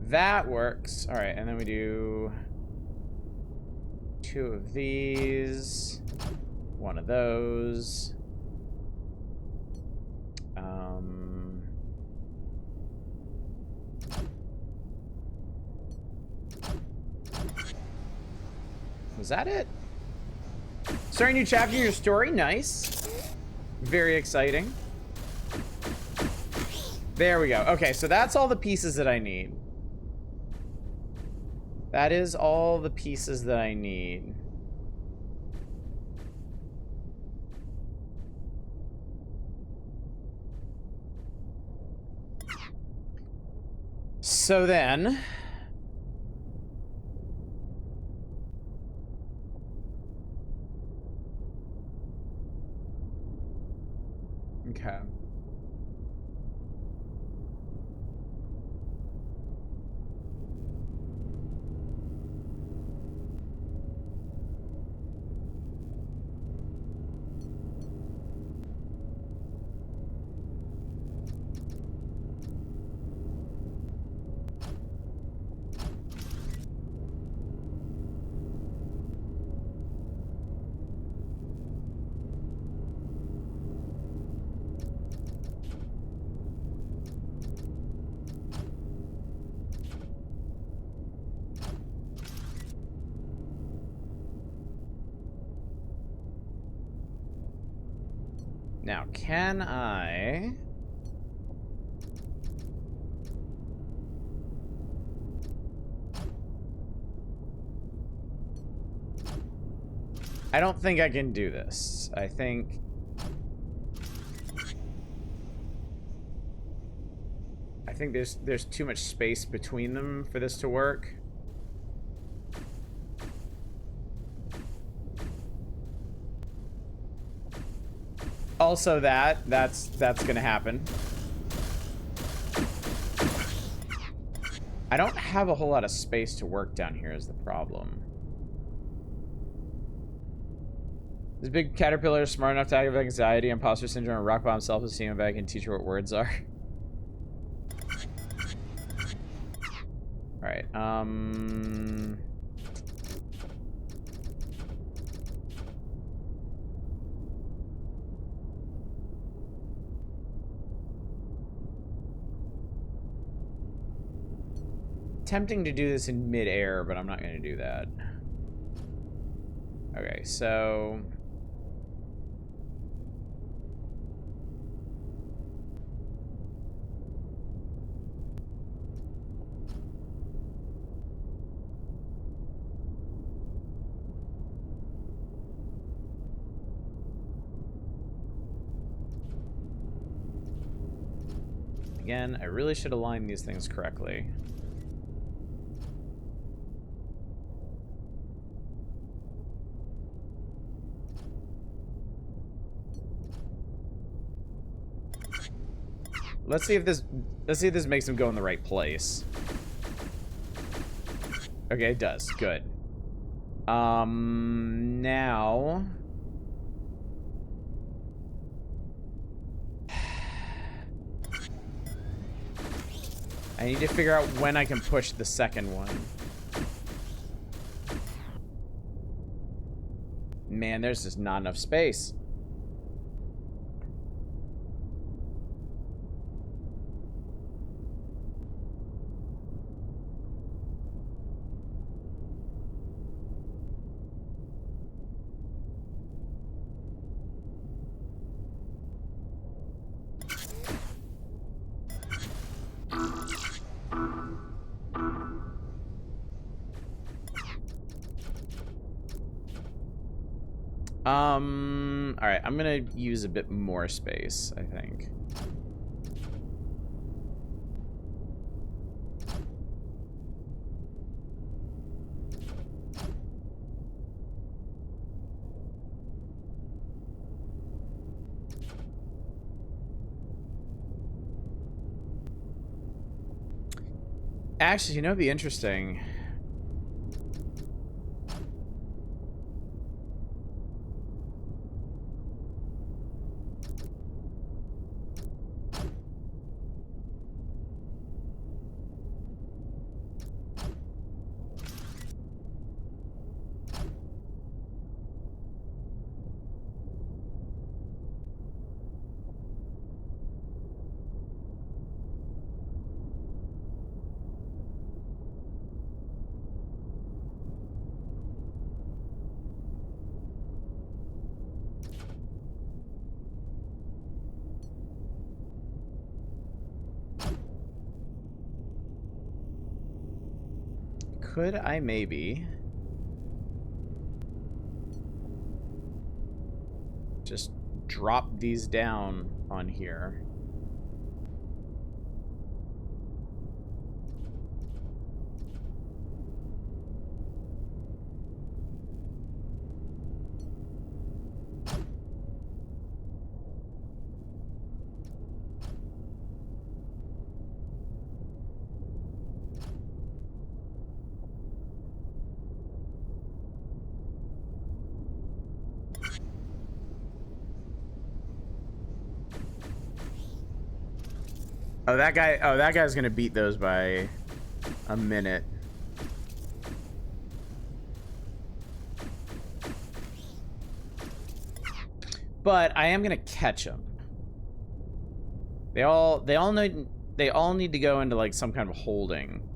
That works. All right, and then we do 2 of these, 1 of those. Was that it? Starting a new chapter in your story. Nice. Very exciting. There we go. Okay, so that's all the pieces that I need. That is all the pieces that I need. So then... Okay. Now, can I... I don't think I can do this. I think... there's too much space between them for this to work. Also that's gonna happen. I don't have a whole lot of space to work down here is the problem. This big caterpillar is smart enough to have anxiety, imposter syndrome, and rock bottom self-esteem, if I can teach her what words are. Alright, tempting to do this in mid-air, but I'm not going to do that. Okay, so... Again, I really should align these things correctly. Let's see if this makes him go in the right place. Okay, it does. Good. Now I need to figure out when I can push the second one. Man, there's just not enough space. Alright, I'm gonna use a bit more space, I think. Actually, you know, it'd be interesting. Could I maybe just drop these down on here? Oh, that guy. Oh, that guy's gonna beat those by a minute. But I am gonna catch them. They all need to go into like some kind of holding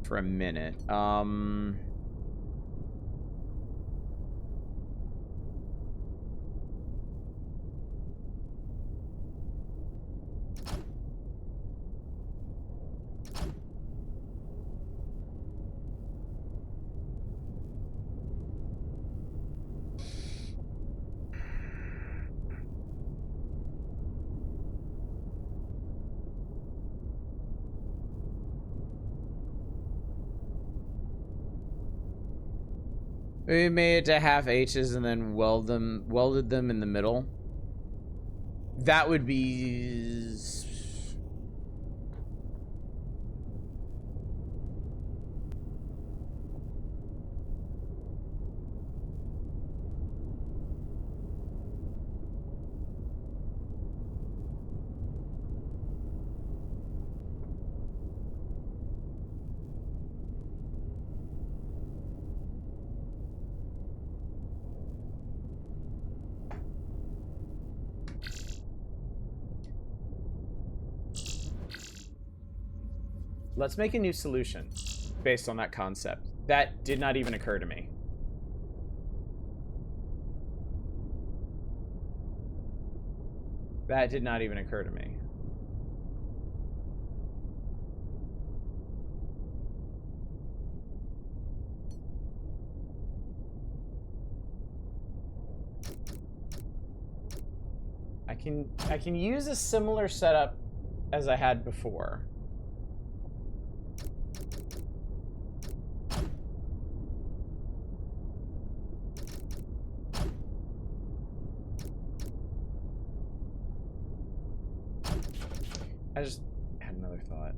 for a minute. We made it to half H's and then welded them in the middle. That would be... Let's make a new solution based on that concept. That did not even occur to me. That did not even occur to me. I can use a similar setup as I had before. I just had another thought.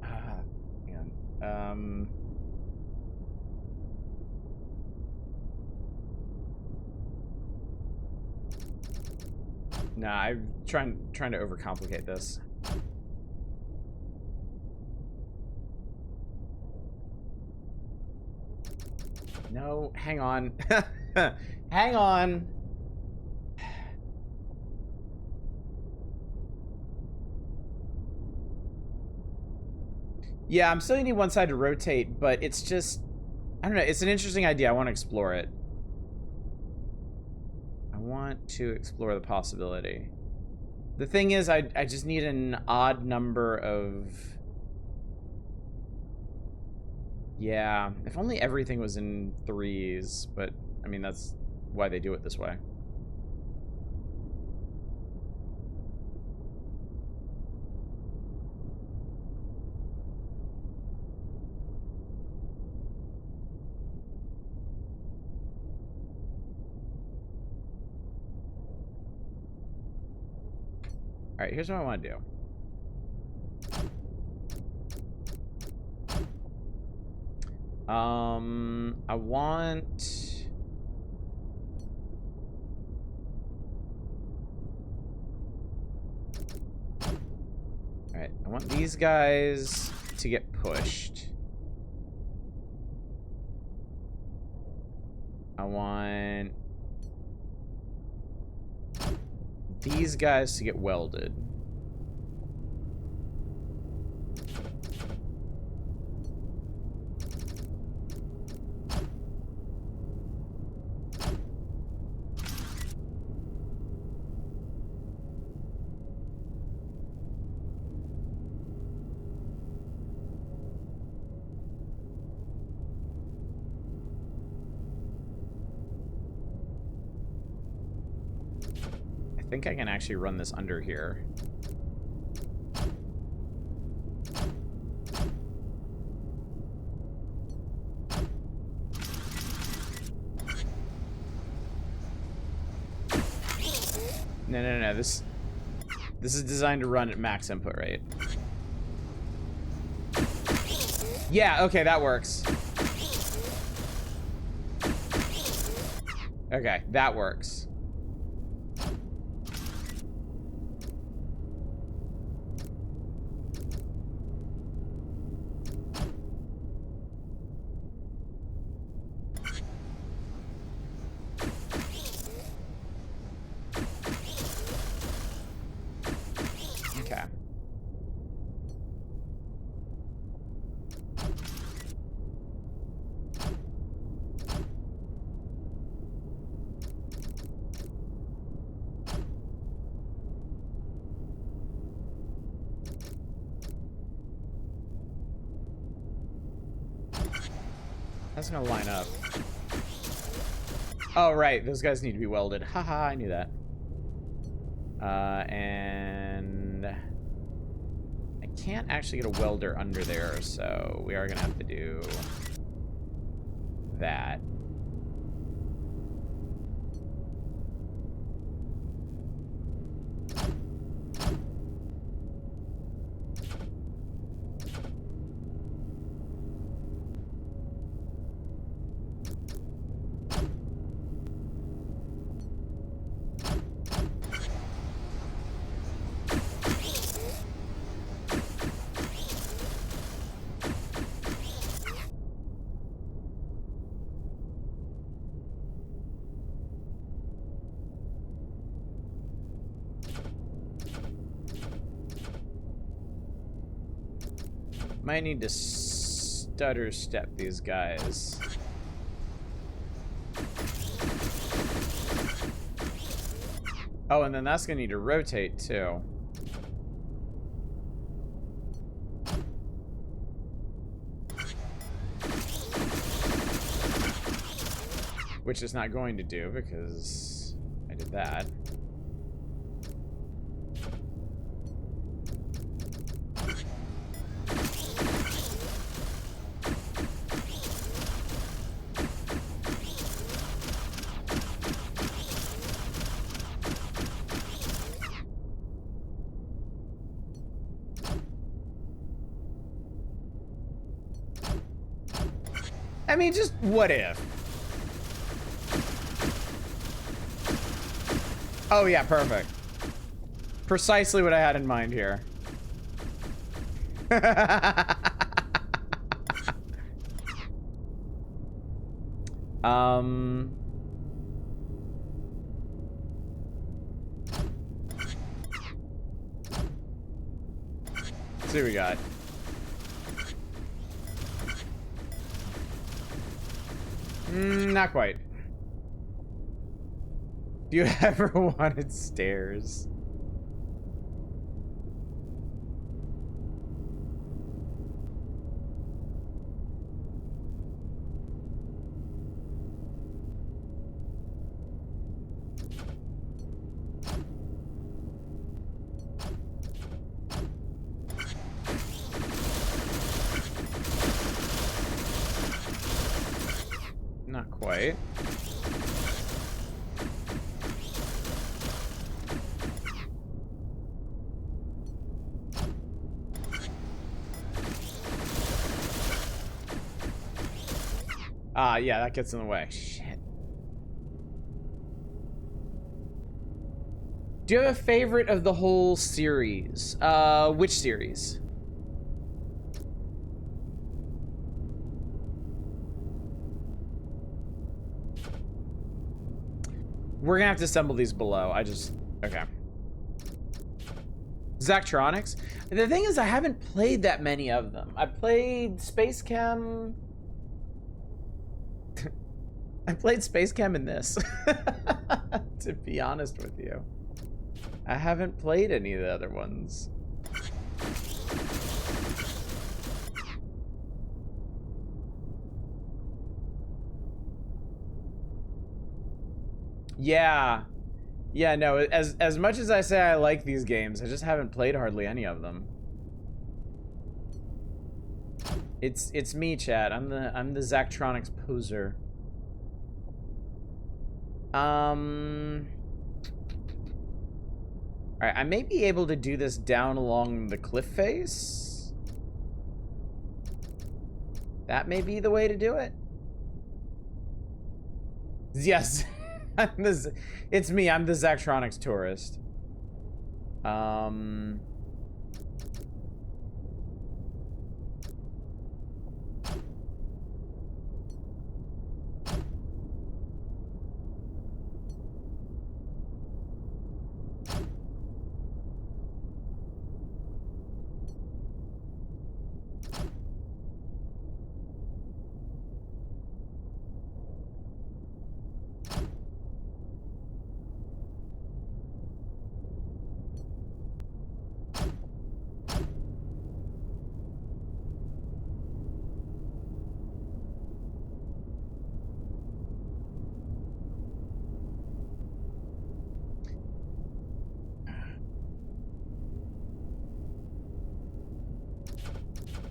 Hang on. Nah, I'm trying to overcomplicate this. No, hang on. Hang on. Yeah, I'm still gonna need one side to rotate, but it's just... I don't know, it's an interesting idea. I want to explore it. I want to explore the possibility. The thing is, I just need an odd number of... Yeah, if only everything was in threes, but, I mean, that's why they do it this way. Alright, here's what I want to do. I want... Alright, I want these guys to get pushed. I want these guys to get welded. think I can actually run this under here. No. This is designed to run at max input rate. Yeah, okay, that works. Okay, that works. Okay. That's gonna line up. Oh, right. Those guys need to be welded. Haha, I knew that. And I can't actually get a welder under there, so we are gonna have to do that. Might need to stutter step these guys. Oh, and then that's gonna need to rotate too. Which is not going to do because I did that. I mean, just what if? Oh yeah, perfect. Precisely what I had in mind here. Let's see what we got. Not quite. Do you ever wanted stairs? Not quite. Yeah, that gets in the way. Shit. Do you have a favorite of the whole series? Which series? We're gonna have to assemble these below. Okay. Zachtronics? The thing is, I haven't played that many of them. I played Space Chem. I played Space Chem in this, to be honest with you. I haven't played any of the other ones. Yeah. Yeah, no, as much as I say I like these games, I just haven't played hardly any of them. It's me, chat. I'm the Zachtronics poser. Alright, I may be able to do this down along the cliff face. That may be the way to do it. Yes. It's me, I'm the Zachtronics tourist.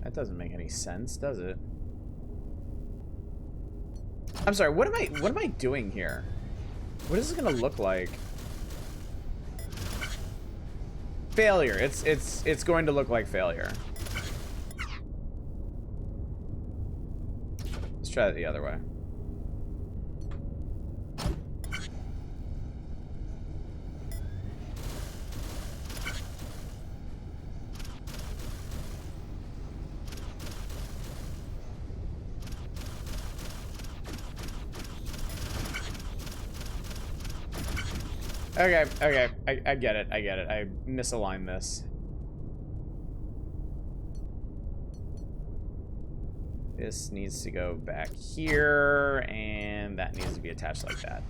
That doesn't make any sense, does it? I'm sorry, what am I doing here? What is this gonna look like? Failure. It's going to look like failure. Let's try it the other way. Okay, I get it, I misaligned this. This needs to go back here, and that needs to be attached like that.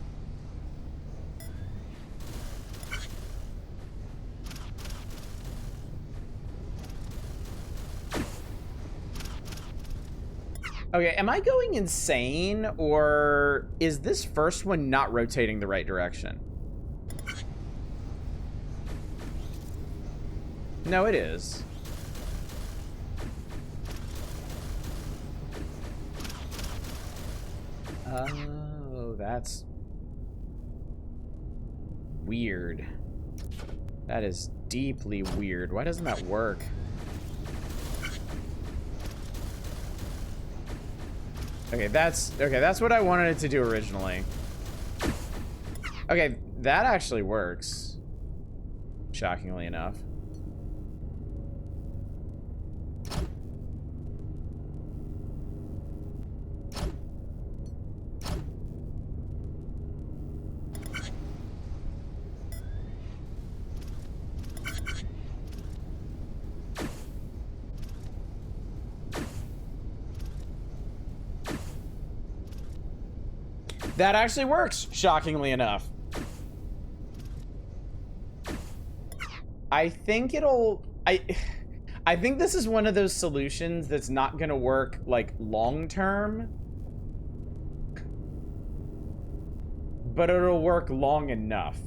Okay, am I going insane, or is this first one not rotating the right direction? No, it is. Oh, that's weird. That is deeply weird. Why doesn't that work? Okay, that's what I wanted it to do originally. Okay, that actually works. Shockingly enough. That actually works, shockingly enough. I think it'll... I think this is one of those solutions that's not gonna work, like, long-term. But it'll work long enough.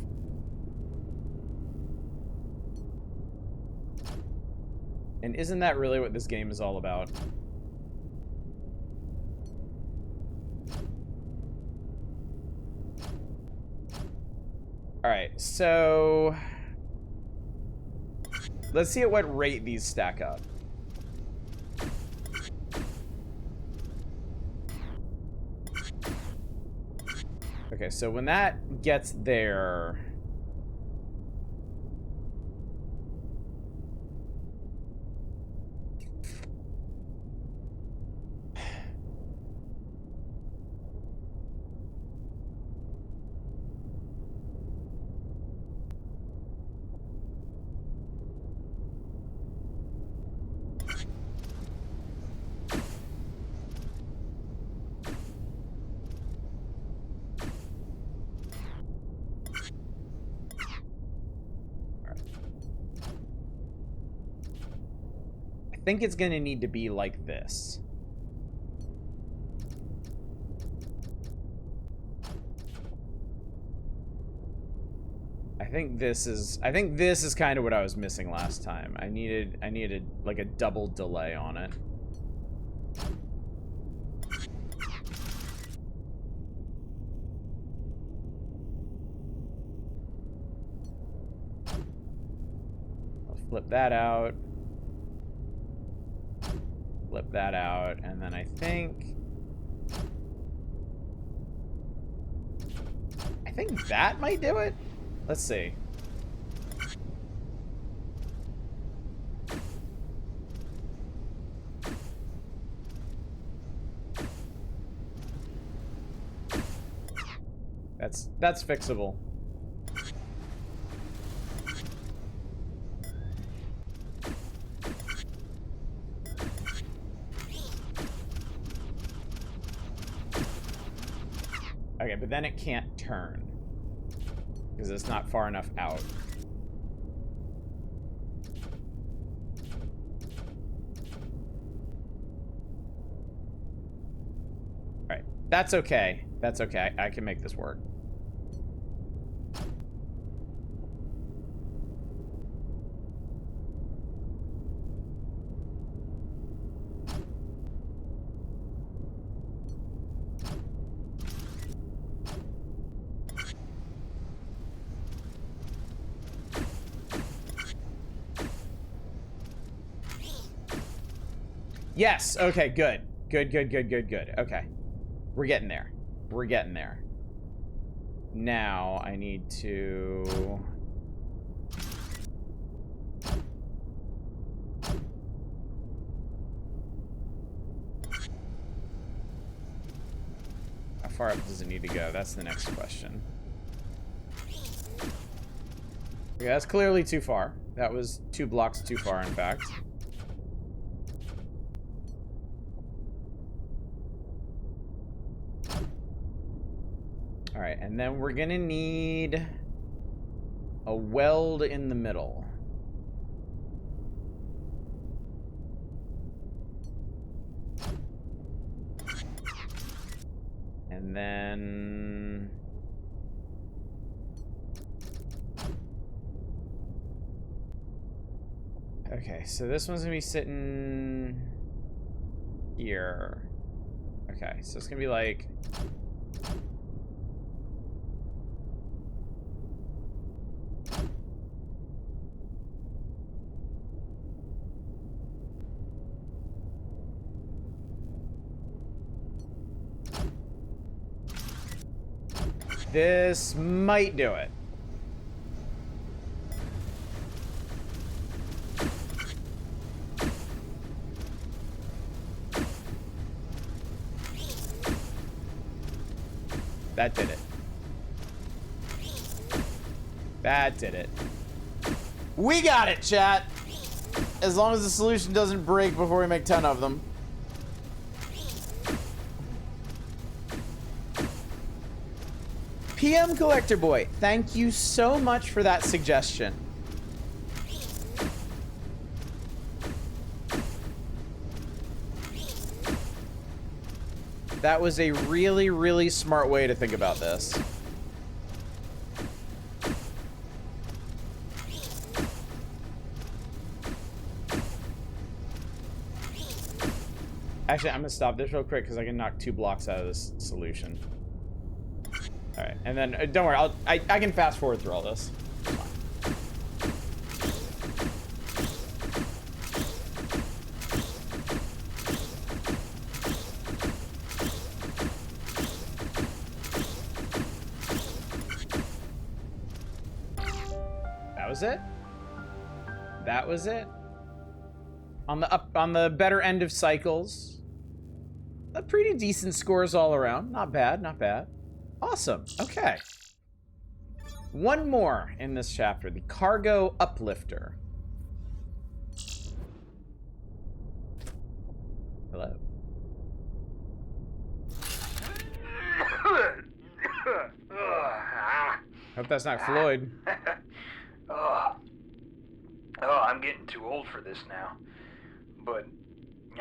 And isn't that really what this game is all about? Alright, so... let's see at what rate these stack up. Okay, so when that gets there... I think it's gonna need to be like this. think this is kind of what I was missing last time. I needed like a double delay on it. I'll flip that out. Flip that out, and then I think that might do it. Let's see. That's fixable. Okay, but then it can't turn because it's not far enough out. All right, that's okay. That's okay. I can make this work. Yes. Okay, good. Good. Okay. We're getting there. We're getting there. Now I need to... How far up does it need to go? That's the next question. Okay, that's clearly too far. That was 2 blocks too far, in fact. Alright, and then we're gonna need a weld in the middle. And then... Okay, so this one's gonna be sitting here. Okay, so it's gonna be like... This might do it. That did it. That did it. We got it, chat! As long as the solution doesn't break before we make 10 of them. PM Collector Boy, thank you so much for that suggestion. That was a really, really smart way to think about this. Actually, I'm gonna stop this real quick because I can knock 2 blocks out of this solution. All right, and then don't worry, I can fast forward through all this. That was it. That was it. On the better end of cycles. A pretty decent scores all around. Not bad, not bad. Awesome. Okay. One more in this chapter. The Cargo Uplifter. Hello. Hope that's not Floyd. I'm getting too old for this now. But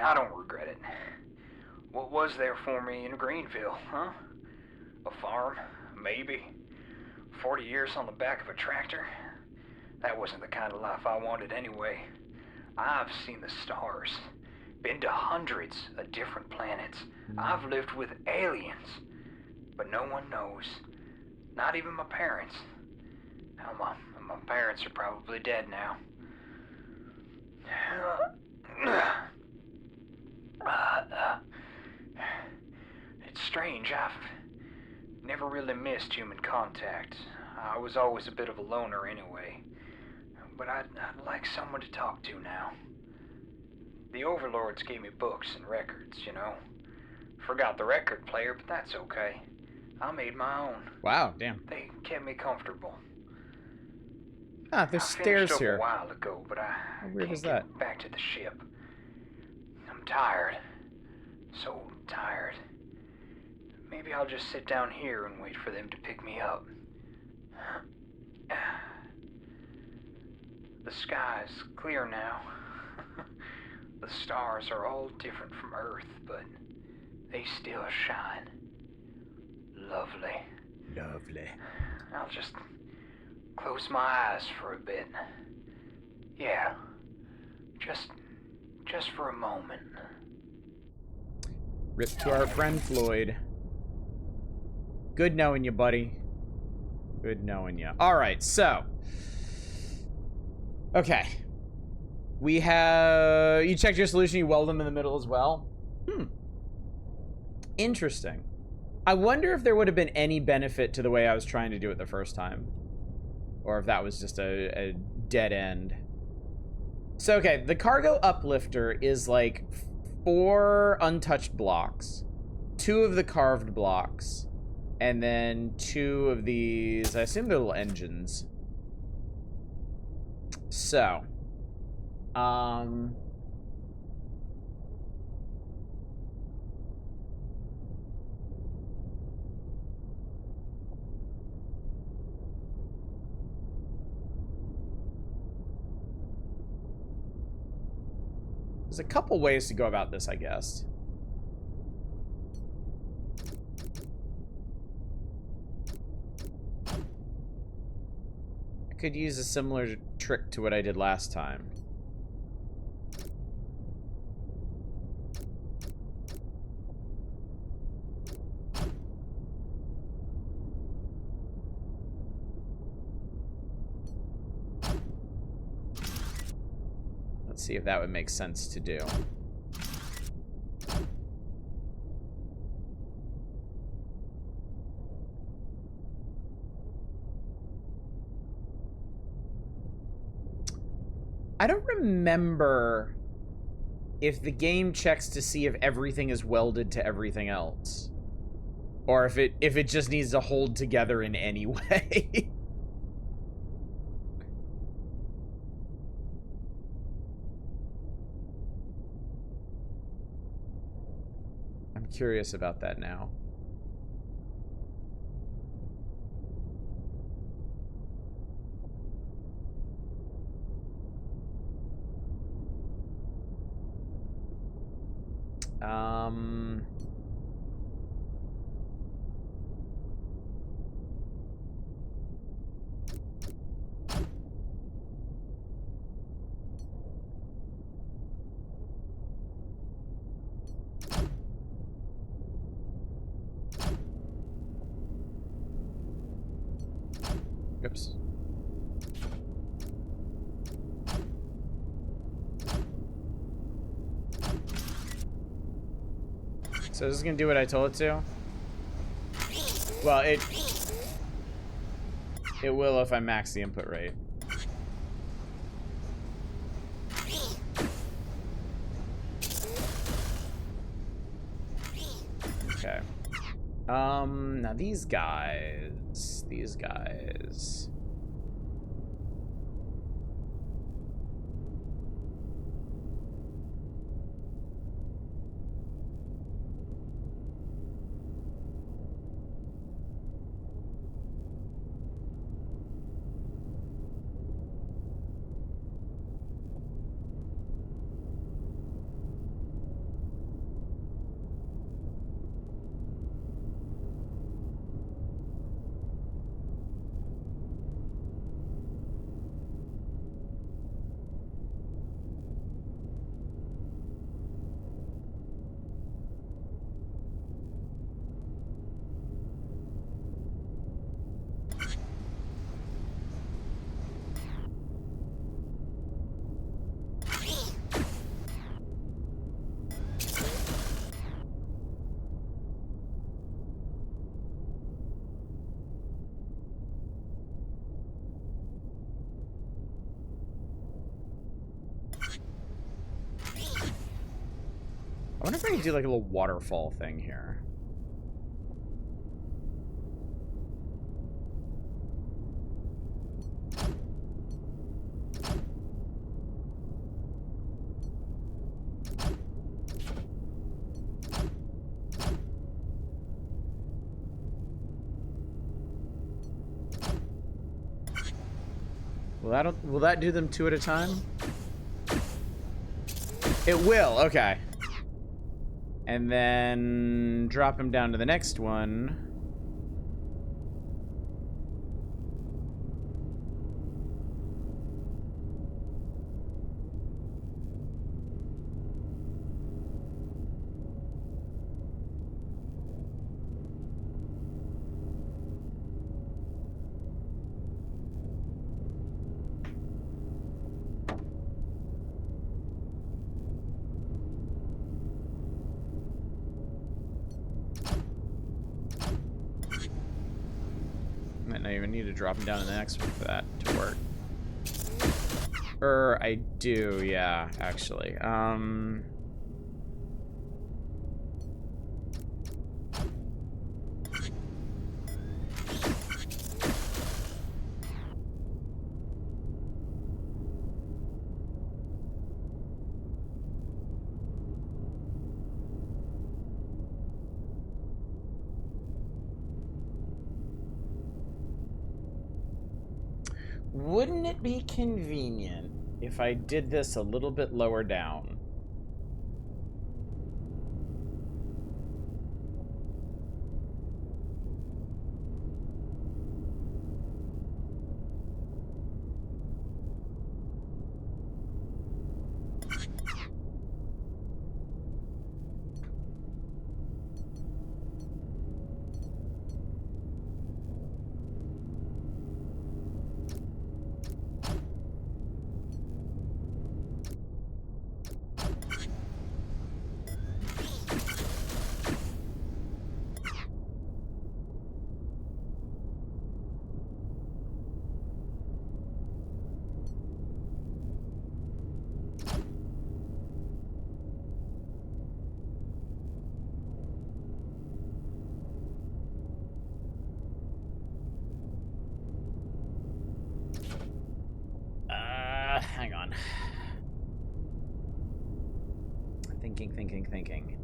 I don't regret it. What was there for me in Greenville, huh? A farm, maybe. 40 years on the back of a tractor? That wasn't the kind of life I wanted anyway. I've seen the stars, been to hundreds of different planets. I've lived with aliens, but no one knows, not even my parents. Hell, my parents are probably dead now. It's strange, I've never really missed human contact. I was always a bit of a loner anyway. But I'd like someone to talk to now. The overlords gave me books and records, you know. Forgot the record player, but that's okay. I made my own. Wow, damn. They kept me comfortable. Ah, there's I stairs finished up here. a while ago, but I How weird can't is that? get back to the ship. I'm tired. So tired. Maybe I'll just sit down here and wait for them to pick me up. The sky's clear now. The stars are all different from Earth, but they still shine. Lovely. Lovely. I'll just close my eyes for a bit. Yeah. Just for a moment. Rip to our friend Floyd. Good knowing you, buddy. Good knowing you. Alright, so. Okay. We have... You checked your solution, you weld them in the middle as well? Interesting. I wonder if there would have been any benefit to the way I was trying to do it the first time. Or if that was just a dead end. So, okay, the cargo uplifter is like 4 untouched blocks. 2 of the carved blocks. And then 2 of these, I assume they're little engines. So, there's a couple ways to go about this, I guess. I could use a similar trick to what I did last time. Let's see if that would make sense to do. I don't remember if the game checks to see if everything is welded to everything else. Or if it just needs to hold together in any way. I'm curious about that now. Oops. So this is gonna do what I told it to? Well, it will if I max the input rate. Okay. Now these guys. wonder if I can do like a little waterfall thing here. Will that do them 2 at a time? It will, okay. And then drop him down to the next one. Might not even need to drop him down to the next one for that to work. I do, yeah, actually. Wouldn't it be convenient if I did this a little bit lower down? Hang on. Thinking.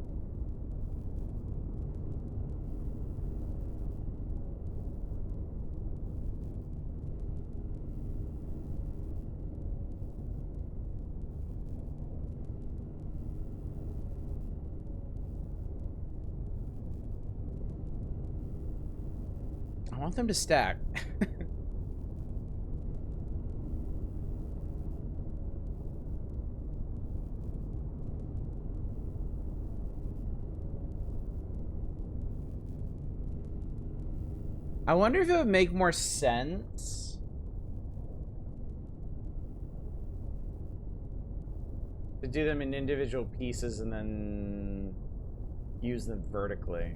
I want them to stack. I wonder if it would make more sense to do them in individual pieces and then use them vertically.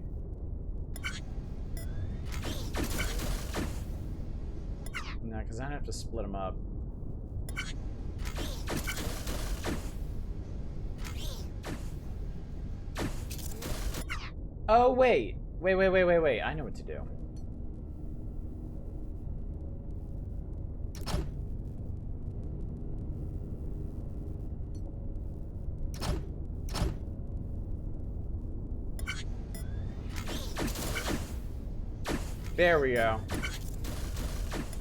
No, because I have to split them up. Oh, wait. Wait. I know what to do. There we go.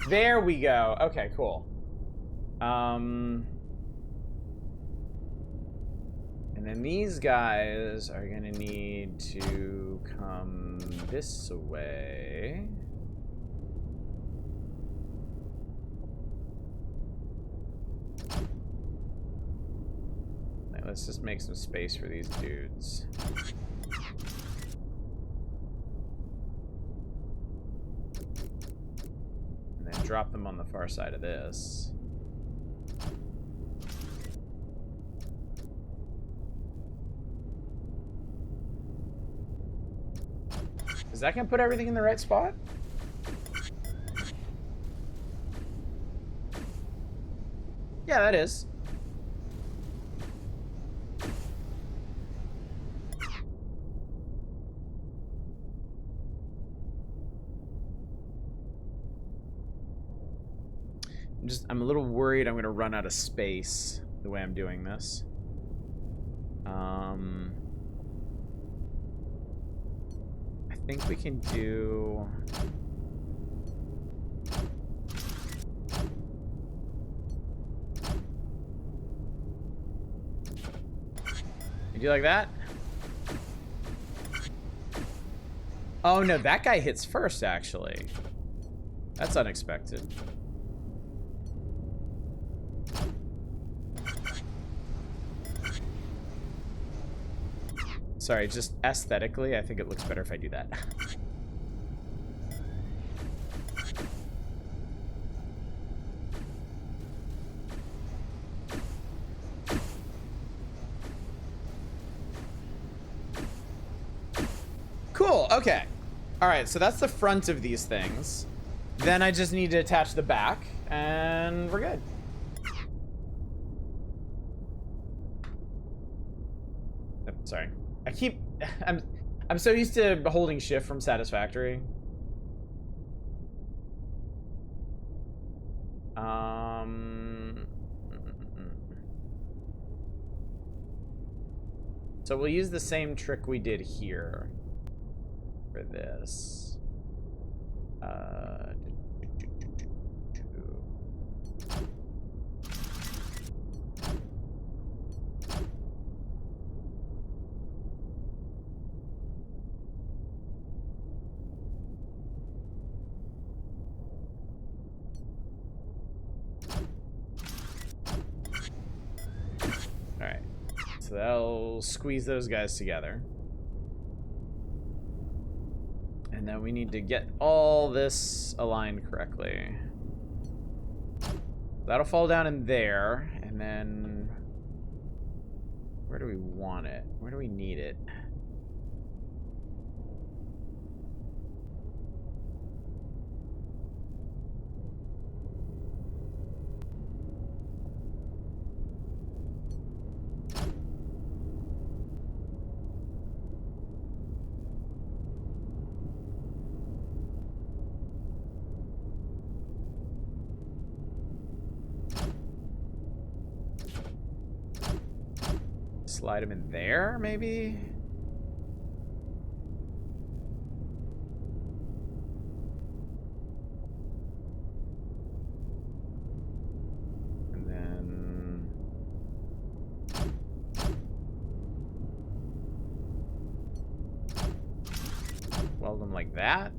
There we go. Okay, cool. And then these guys are gonna need to come this way. Right, let's just make some space for these dudes. Drop them on the far side of this. Is that gonna put everything in the right spot? Yeah, that is. I'm a little worried I'm gonna run out of space the way I'm doing this. I think we can do... You do like that? Oh no, that guy hits first, actually. That's unexpected. Sorry, just aesthetically, I think it looks better if I do that. Cool, okay. Alright, so that's the front of these things. Then I just need to attach the back, and we're good. Oh, sorry. I'm so used to holding shift from Satisfactory. So we'll use the same trick we did here for this. Alright. So that'll squeeze those guys together. And then we need to get all this aligned correctly. That'll fall down in there, and then... Where do we want it? Where do we need it? Slide him in there, maybe? And then... weld them like that.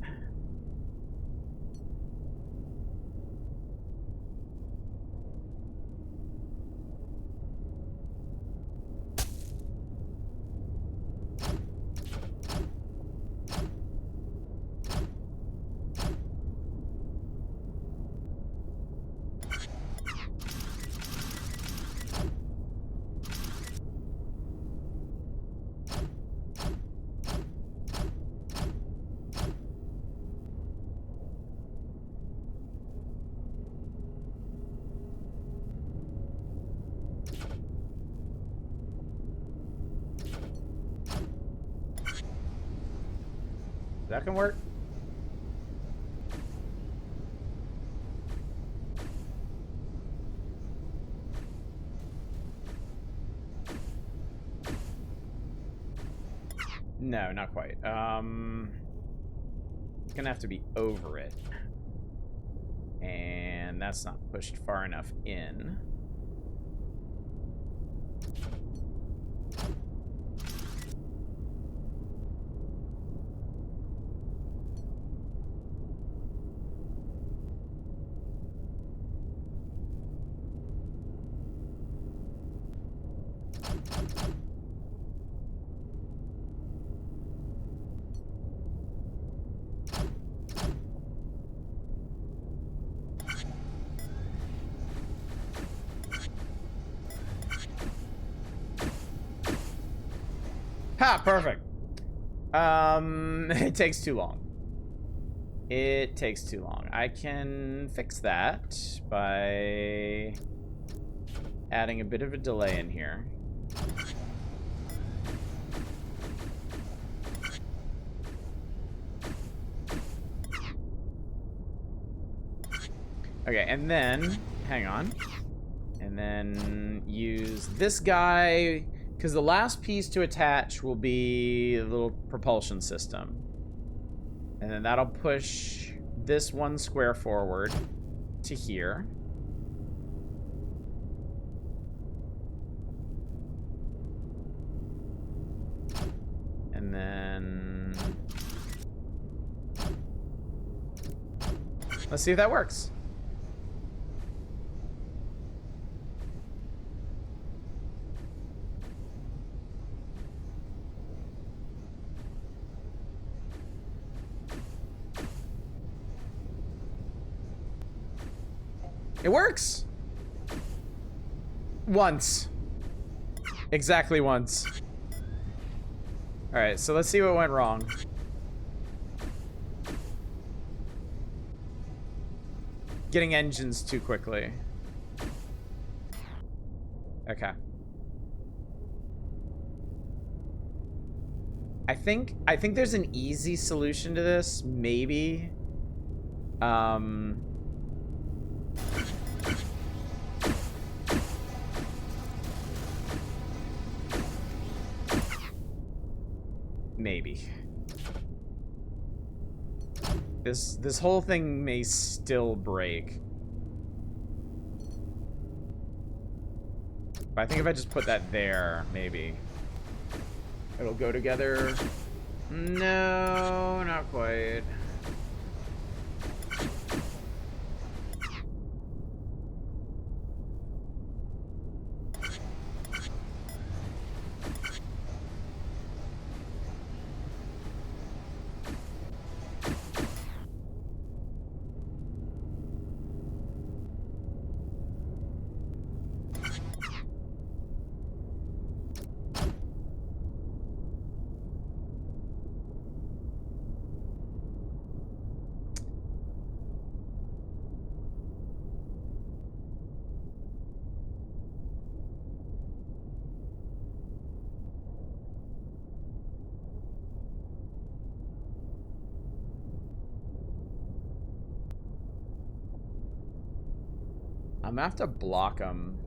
That can work. No, not quite. It's gonna have to be over it. And that's not pushed far enough in. Ha, perfect. It takes too long. It takes too long. I can fix that by adding a bit of a delay in here. Okay, and then hang on. And then use this guy, because the last piece to attach will be a little propulsion system. And then that'll push this one square forward to here. And then... let's see if that works. It works! Once. Exactly once. Alright, so let's see what went wrong. Getting engines too quickly. Okay. I think there's an easy solution to this, maybe. Maybe. This whole thing may still break. But I think if I just put that there, maybe it'll go together. No, not quite. I'm gonna have to block them.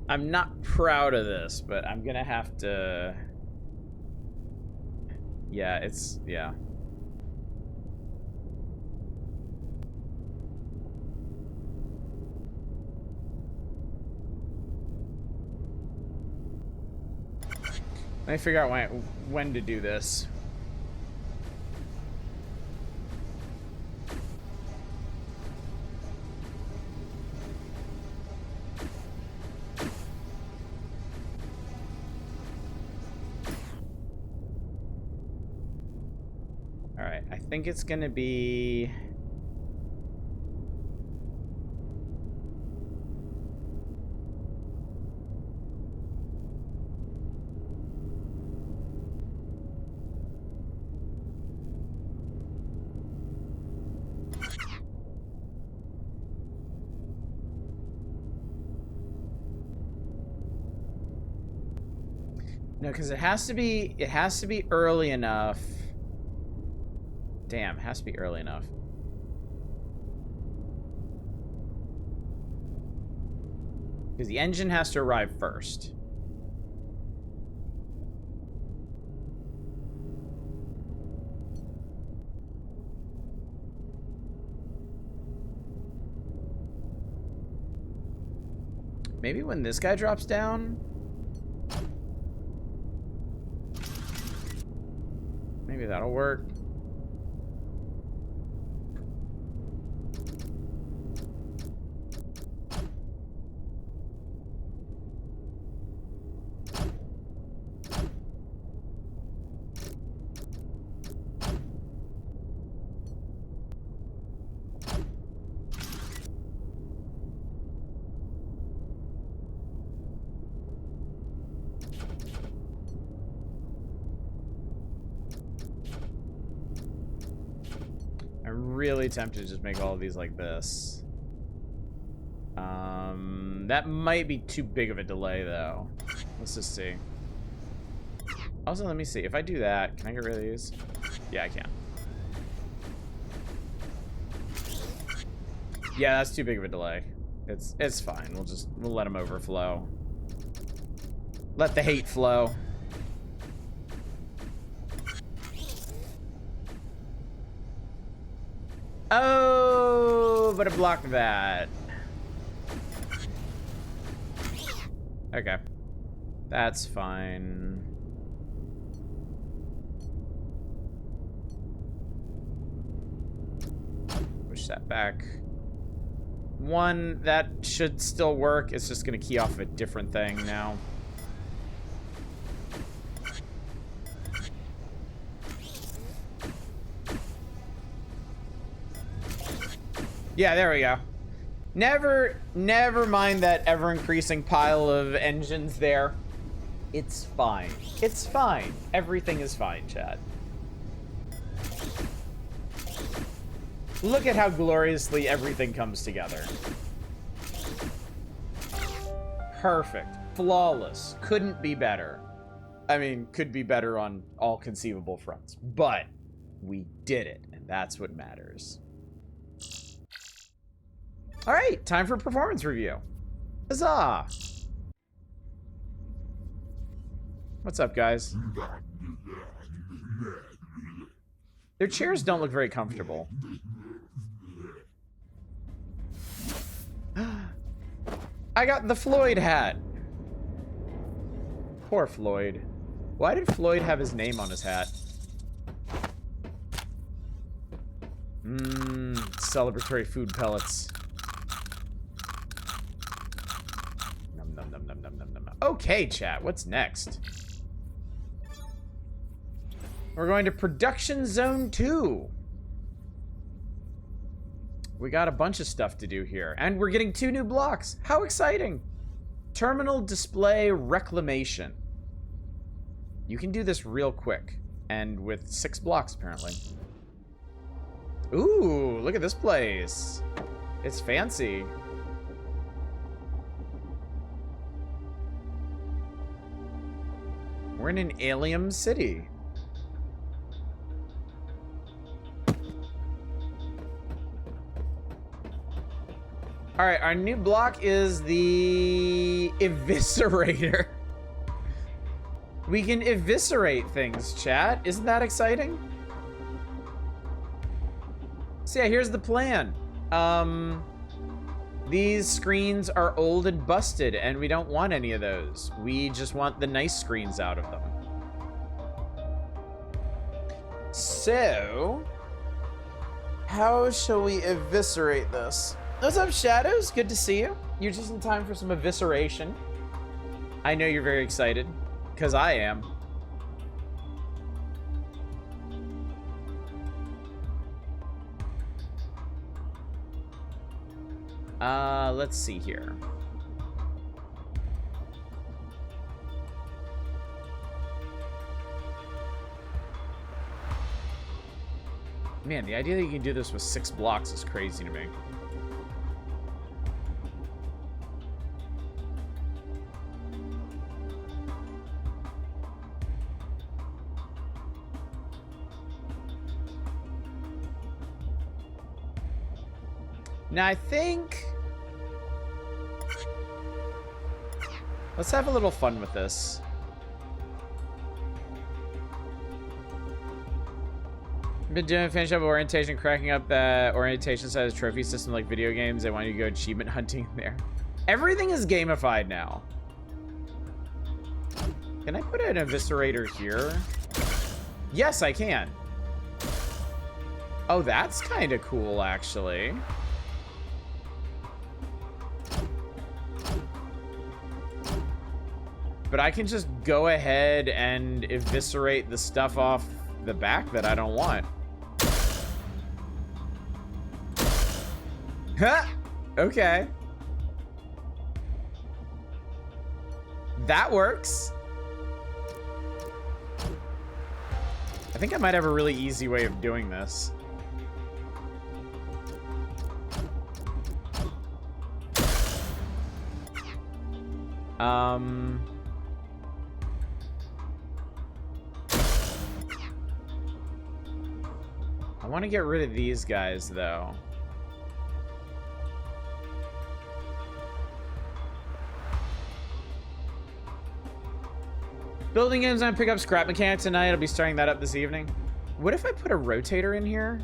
I'm not proud of this, but I'm gonna have to... yeah, it's... yeah. Let me figure out when to do this. Alright, I think it's gonna be... no, because it has to be early enough. Damn, it has to be early enough. Because the engine has to arrive first. Maybe when this guy drops down? Maybe that'll work. I'm really tempted to just make all of these like this. That might be too big of a delay, though. Let's just see. Also, let me see. If I do that, can I get rid of these? Yeah, I can. Yeah, that's too big of a delay. It's fine. We'll let them overflow. Let the hate flow. Oh, but it blocked that. Okay. That's fine. Push that back. One, that should still work. It's just going to key off a different thing now. Yeah, there we go. Never mind that ever-increasing pile of engines there. It's fine. It's fine. Everything is fine, chat. Look at how gloriously everything comes together. Perfect. Flawless. Couldn't be better. I mean, could be better on all conceivable fronts. But we did it, and that's what matters. All right, time for performance review. Huzzah! What's up, guys? Their chairs don't look very comfortable. I got the Floyd hat. Poor Floyd. Why did Floyd have his name on his hat? Celebratory food pellets. Nom nom nom nom nom nom nom. Okay, chat, what's next? We're going to Production Zone 2. We got a bunch of stuff to do here. And we're getting 2 new blocks. How exciting! Terminal Display Reclamation. You can do this real quick. And with 6 blocks, apparently. Ooh, look at this place. It's fancy. We're in an alien city. All right, our new block is the Eviscerator. We can eviscerate things, chat. Isn't that exciting? So yeah, here's the plan. These screens are old and busted, and we don't want any of those. We just want the nice screens out of them. So, how shall we eviscerate this? What's up, Shadows? Good to see you. You're just in time for some evisceration. I know you're very excited, because I am. Let's see here. Man, the idea that you can do this with 6 blocks is crazy to me. Now, I think... let's have a little fun with this. Been doing finish up orientation, cracking up that orientation side of the trophy system like video games. They want you to go achievement hunting in there. Everything is gamified now. Can I put an eviscerator here? Yes, I can. Oh, that's kind of cool, actually. But I can just go ahead and eviscerate the stuff off the back that I don't want. Huh? Okay. That works. I think I might have a really easy way of doing this. I want to get rid of these guys, though. Building enzyme, pick up scrap mechanics tonight. I'll be starting that up this evening. What if I put a rotator in here?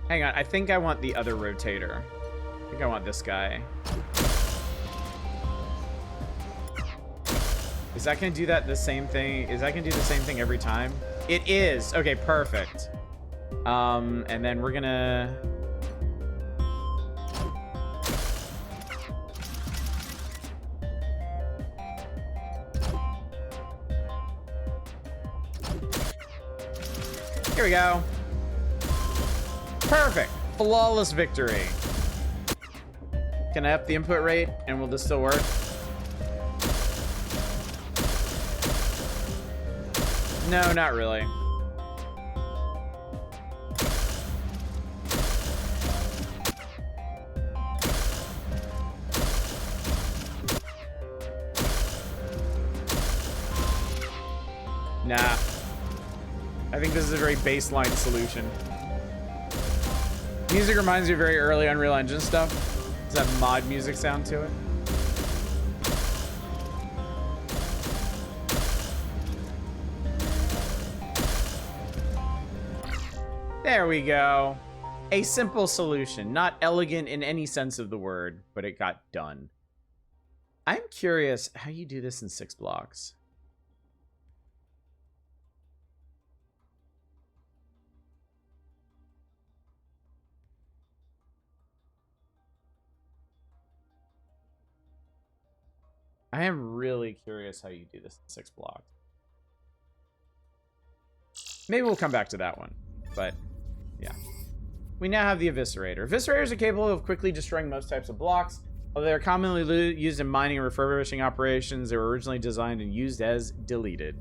Hang on, I think I want the other rotator. I think I want this guy. Is that gonna do that the same thing? Is that gonna do the same thing every time? It is. Okay, perfect. And then we're gonna... Here we go. Perfect. Flawless victory. Can I up the input rate and will this still work? No, not really. Nah. I think this is a very baseline solution. Music reminds me of very early Unreal Engine stuff. Does that mod music sound to it? There we go. A simple solution. Not elegant in any sense of the word, but it got done. I'm curious how you do this in 6 blocks. I am really curious how you do this in 6 blocks. Maybe we'll come back to that one, but yeah. We now have the Eviscerator. Eviscerators are capable of quickly destroying most types of blocks. Although they are commonly used in mining and refurbishing operations, they were originally designed and used as deleted.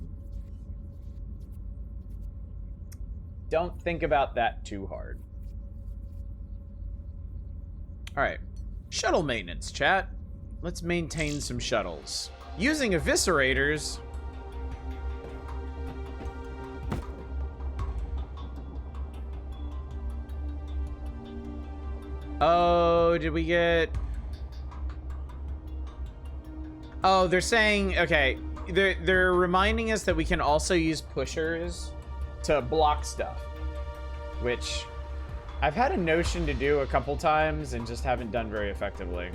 Don't think about that too hard. All right. Shuttle maintenance, chat. Let's maintain some shuttles. Using Eviscerators... Oh, did we get... Oh, they're saying... Okay, they're reminding us that we can also use pushers to block stuff. Which I've had a notion to do a couple times and just haven't done very effectively.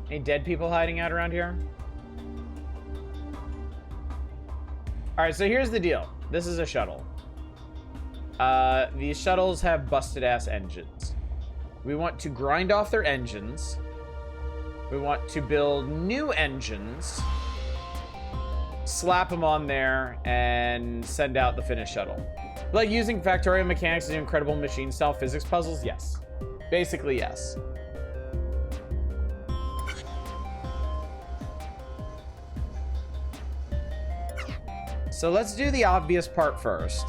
Any dead people hiding out around here? Alright, so here's the deal. This is a shuttle. These shuttles have busted-ass engines. We want to grind off their engines. We want to build new engines, slap them on there, and send out the finished shuttle. Like using Factorio mechanics to do incredible machine-style physics puzzles? Yes. Basically, yes. So let's do the obvious part first.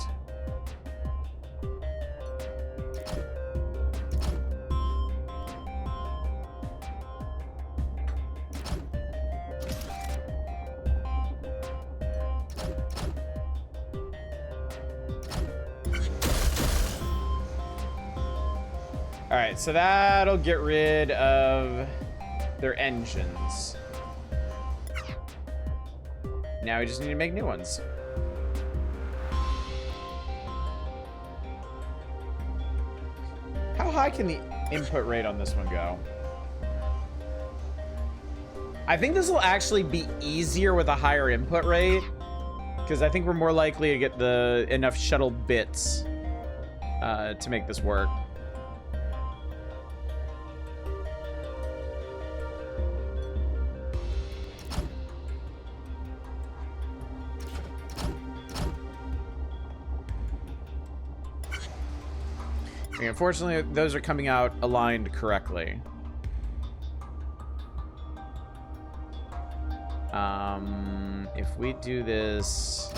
All right, so that'll get rid of their engines. Now we just need to make new ones. How high can the input rate on this one go? I think this will actually be easier with a higher input rate, because I think we're more likely to get the enough shuttle bits to make this work. Unfortunately, those are coming out aligned correctly. If we do this...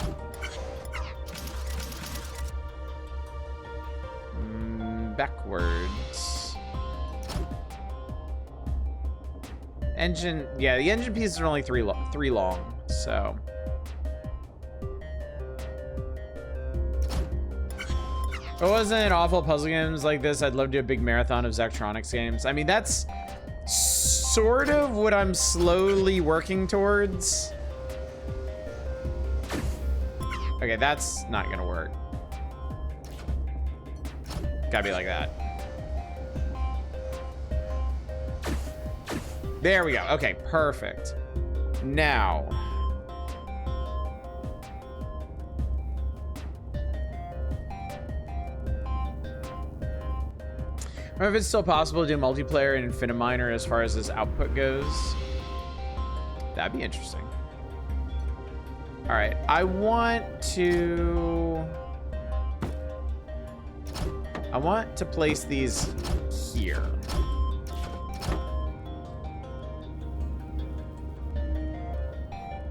backwards. Engine... Yeah, the engine pieces are only three long, so... If it wasn't awful puzzle games like this, I'd love to do a big marathon of Zachtronics games. I mean, that's sort of what I'm slowly working towards. Okay, that's not gonna work. Gotta be like that. There we go. Okay, perfect. Now... I don't know if it's still possible to do multiplayer in Infiniminer as far as this output goes. That'd be interesting. All right, I want to place these here.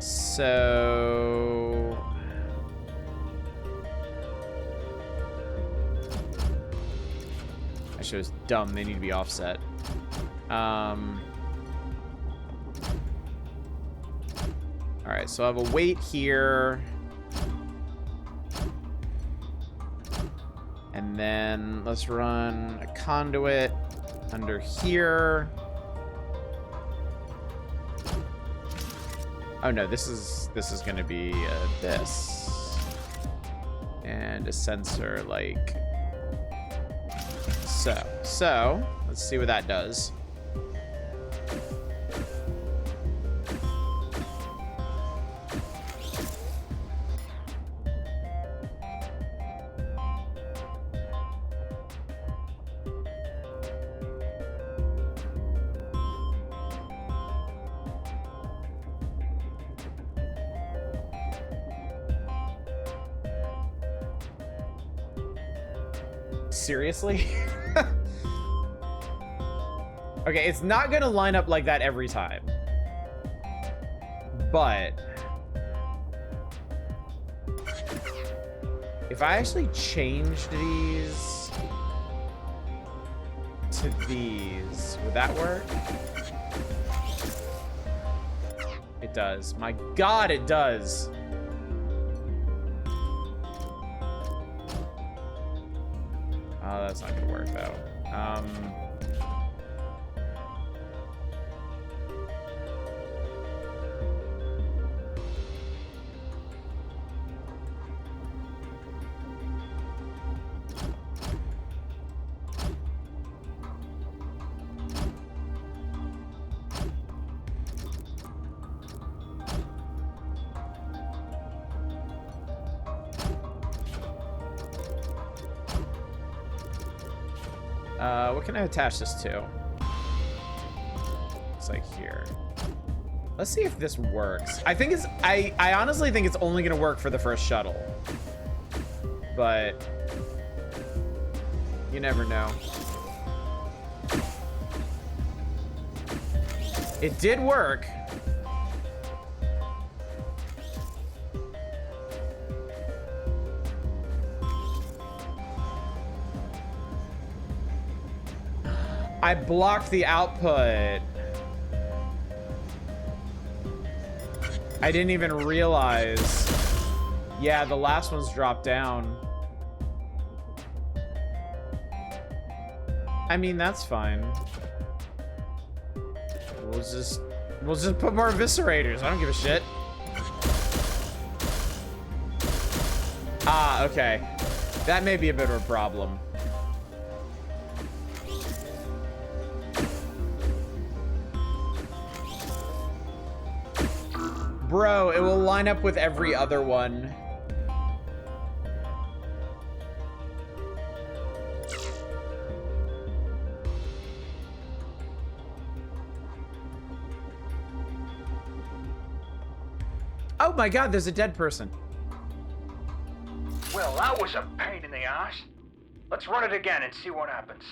So... That show's dumb. They need to be offset. Alright, so I have a weight here. And then let's run a conduit under here. Oh no, this is gonna be this. And a sensor like so. So, let's see what that does. Seriously? Okay, it's not gonna line up like that every time. But if I actually changed these to these, would that work? It does. My God, it does. Oh, that's not gonna work though. What can I attach this to? It's like here. Let's see if this works. I think it's, I honestly think it's only gonna work for the first shuttle. But you never know. It did work. I blocked the output. I didn't even realize. Yeah, the last one's dropped down. I mean, that's fine. We'll just put more eviscerators. I don't give a shit. Ah, okay. That may be a bit of a problem. Bro, it will line up with every other one. Oh my God, there's a dead person. Well, that was a pain in the ass. Let's run it again and see what happens.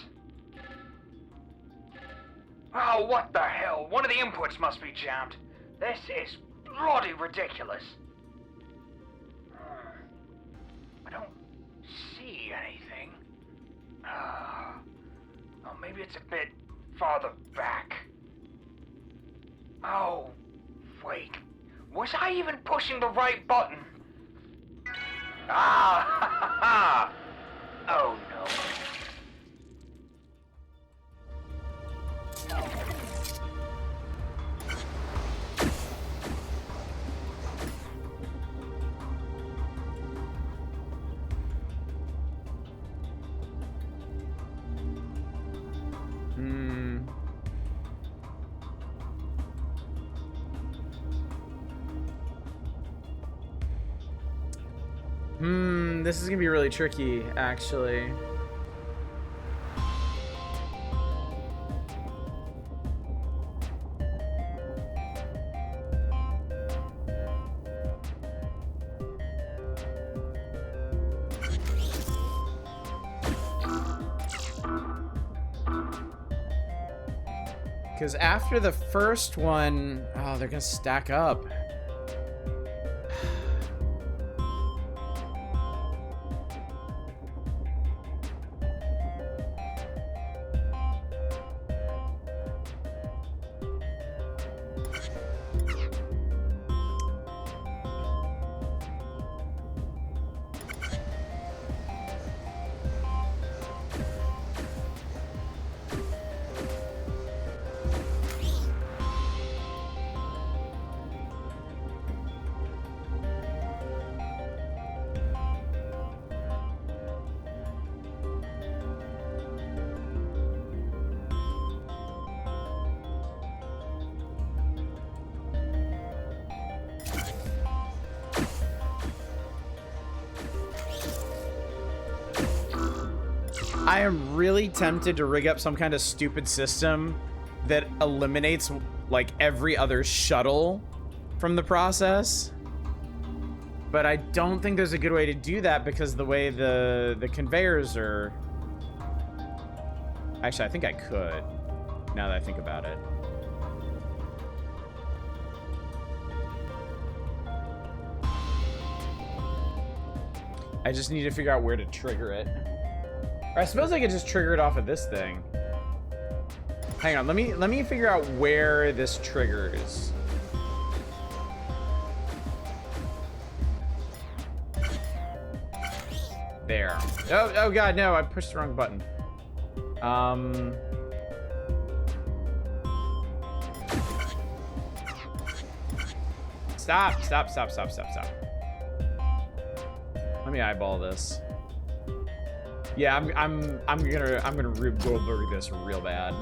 Oh, what the hell? One of the inputs must be jammed. This is bloody ridiculous. I don't see anything. Oh, maybe it's a bit farther back. Oh, wait. Was I even pushing the right button? Ah, ha, ha, ha. Oh, no. This is gonna be really tricky, actually. Because after the first one, oh, they're gonna stack up. I am really tempted to rig up some kind of stupid system that eliminates like every other shuttle from the process. But I don't think there's a good way to do that because the way the conveyors are... Actually, I think I could, now that I think about it. I just need to figure out where to trigger it. Or I suppose I could just trigger it off of this thing. Hang on, let me figure out where this triggers. There. Oh god, no, I pushed the wrong button. Stop. Let me eyeball this. Yeah, I'm gonna Rube Goldberg this real bad.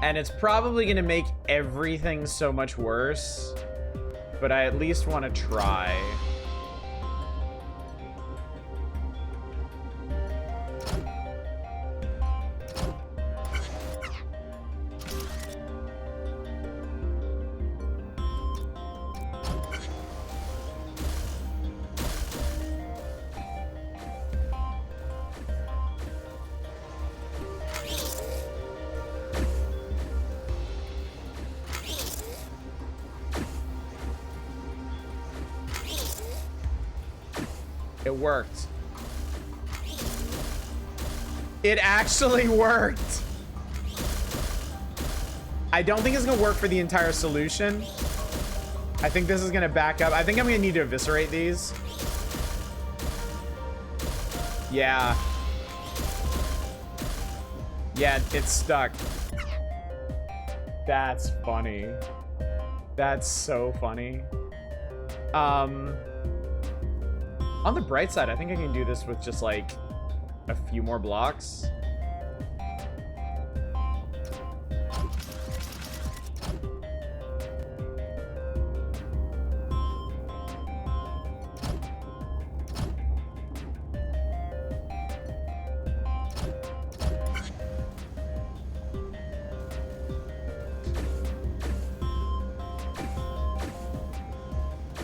And it's probably gonna make everything so much worse, but I at least want to try. It worked. It actually worked. I don't think it's gonna work for the entire solution. I think this is gonna back up. I think I'm gonna need to eviscerate these. Yeah. Yeah, it's stuck. That's funny. That's so funny. On the bright side, I think I can do this with just like a few more blocks.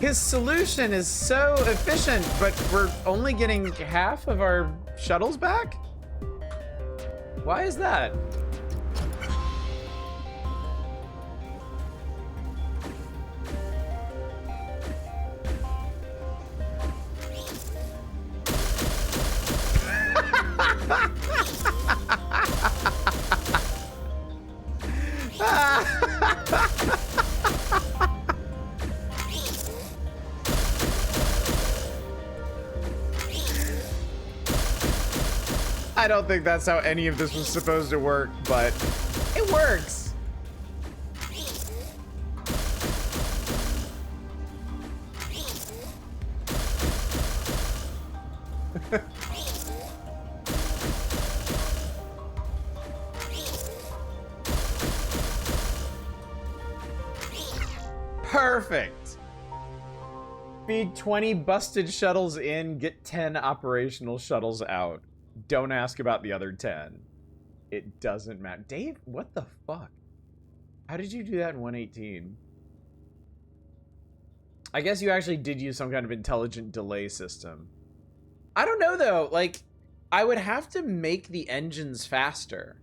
His solution is so efficient, but we're only getting half of our shuttles back? Why is that? I don't think that's how any of this was supposed to work, but it works. Perfect. Feed 20 busted shuttles in, get 10 operational shuttles out. Don't ask about the other 10. It doesn't matter. Dave, what the fuck? How did you do that in 118? I guess you actually did use some kind of intelligent delay system. I don't know, though. Like, I would have to make the engines faster.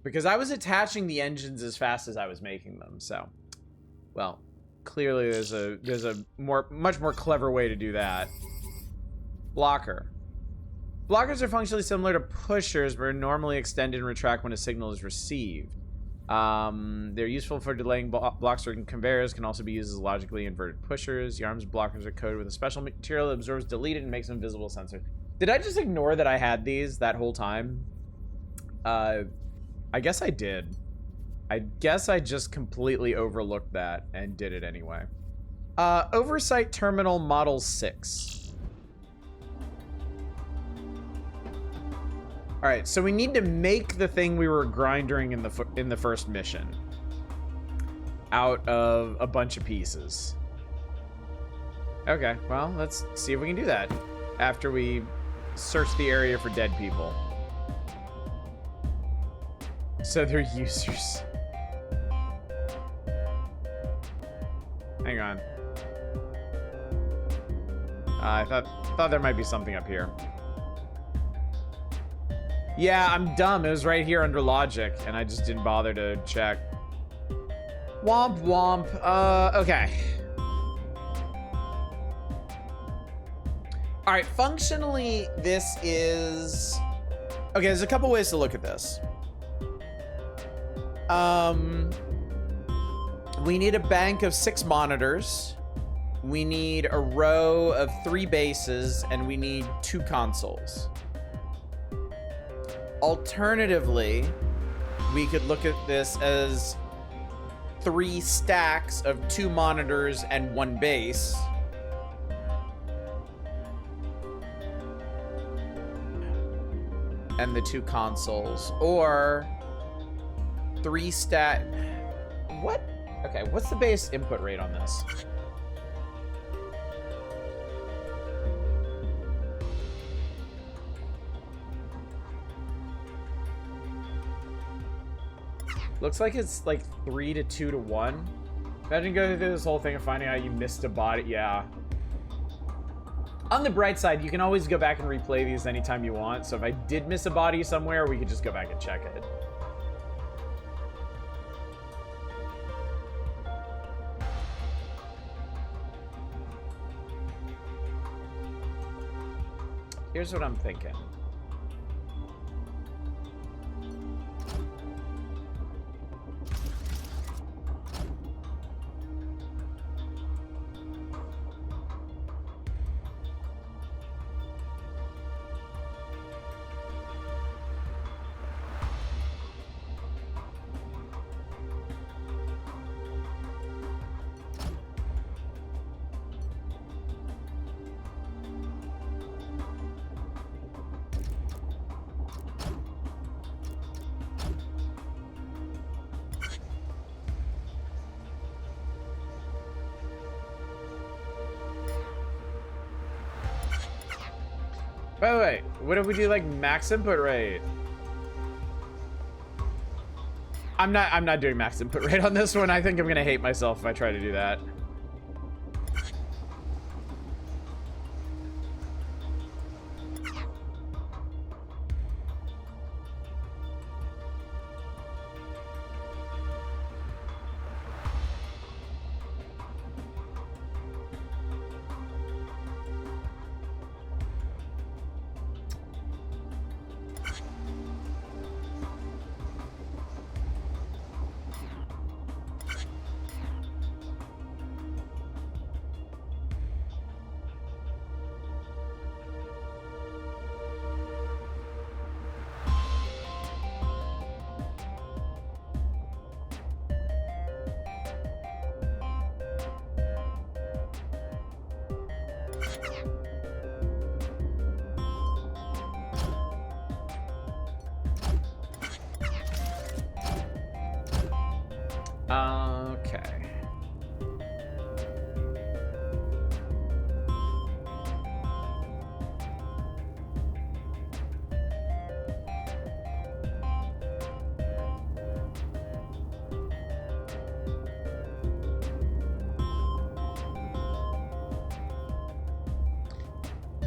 Because I was attaching the engines as fast as I was making them, so... Well, clearly there's a much more clever way to do that. Blocker. Blockers are functionally similar to pushers, but are normally extended and retract when a signal is received. They're useful for delaying blocks during conveyors, can also be used as logically inverted pushers. The arms blockers are coated with a special material that absorbs deleted and makes them visible sensor. Did I just ignore that I had these that whole time? I guess I did. I guess I just completely overlooked that and did it anyway. Oversight Terminal Model 6. Alright, so we need to make the thing we were grinding in the first mission. Out of a bunch of pieces. Okay, well, let's see if we can do that. After we search the area for dead people. So they're users. Hang on. I thought there might be something up here. Yeah, I'm dumb. It was right here under logic, and I just didn't bother to check. Womp womp. Okay. All right, functionally, this is... Okay, there's a couple ways to look at this. We need a bank of 6 monitors. We need a row of 3 bases, and we need 2 consoles. Alternatively, we could look at this as 3 stacks of 2 monitors and 1 base. And the 2 consoles. Or 3 stack... What? Okay, what's the base input rate on this? Looks like it's like 3 to 2 to 1. Imagine going through this whole thing and finding out you missed a body. Yeah. On the bright side, you can always go back and replay these anytime you want. So if I did miss a body somewhere, we could just go back and check it. Here's what I'm thinking. By the way, what if we do like max input rate? I'm not doing max input rate on this one. I think I'm gonna hate myself if I try to do that.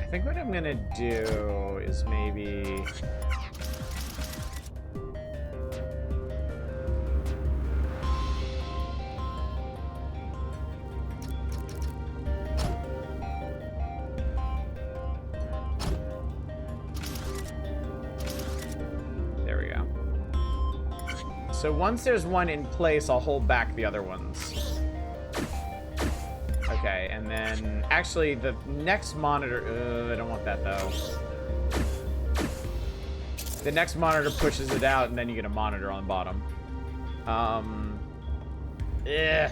think what I'm gonna do is maybe... There we go. So once there's one in place, I'll hold back the other ones. Okay, and then actually the next monitor, I don't want that though. The next monitor pushes it out and then you get a monitor on the bottom. Yeah.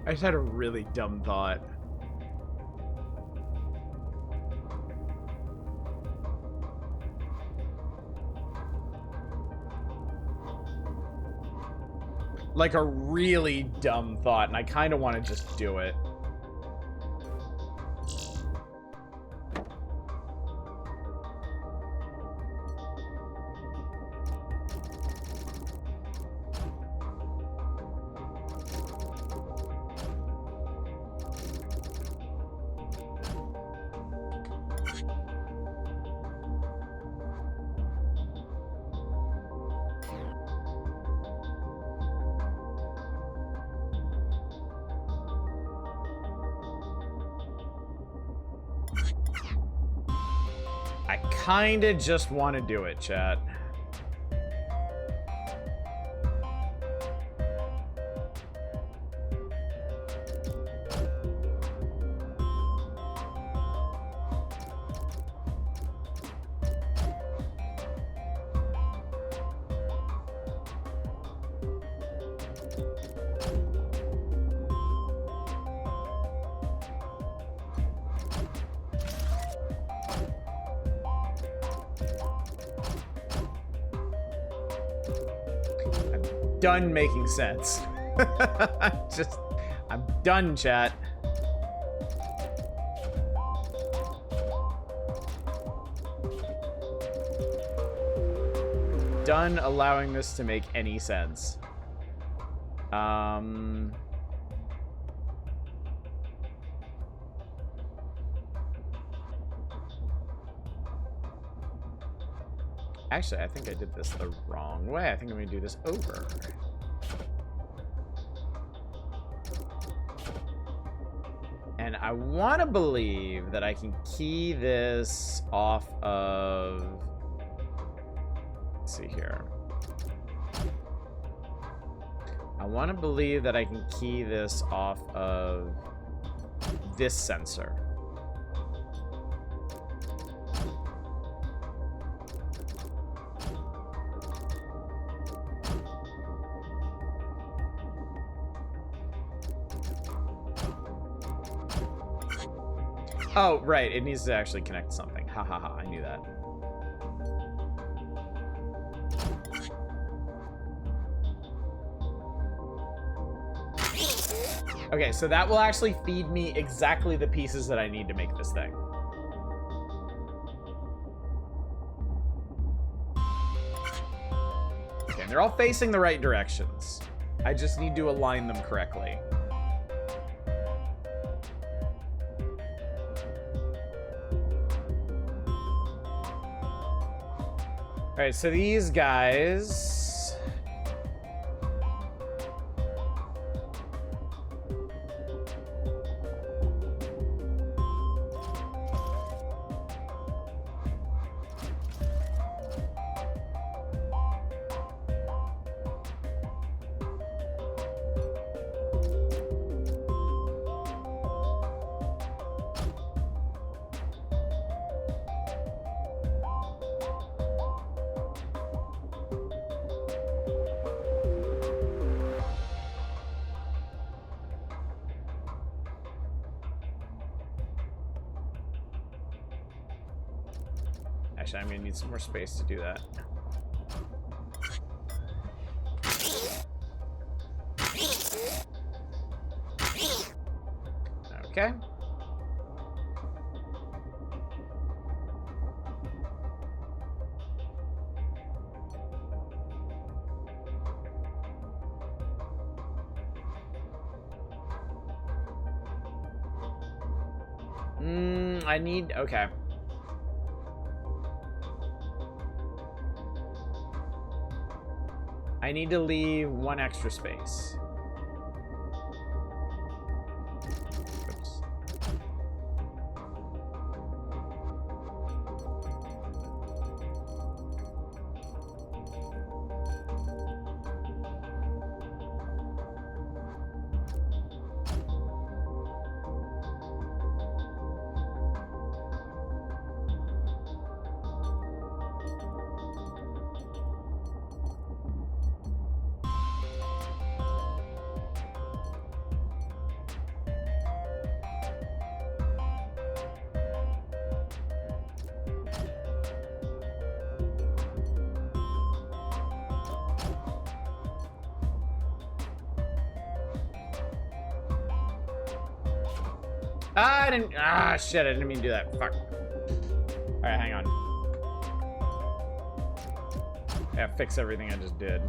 I just had a really dumb thought. Like a really dumb thought, and I kind of want to just do it. Kinda just want to do it, chat. Done making sense. I'm done, chat. Done allowing this to make any sense. Actually, I think I did this the wrong way. I think I'm going to do this over. And I want to believe that I can key this off of... Let's see here. I want to believe that I can key this off of this sensor. Oh, right. It needs to actually connect to something. Ha ha ha. I knew that. Okay, so that will actually feed me exactly the pieces that I need to make this thing. Okay, and they're all facing the right directions. I just need to align them correctly. All right, so these guys... Actually, I'm gonna need some more space to do that. Okay. I need, okay. I need to leave one extra space. Oops. I didn't. Shit! I didn't mean to do that. Fuck. All right, hang on. Yeah, fix everything I just did.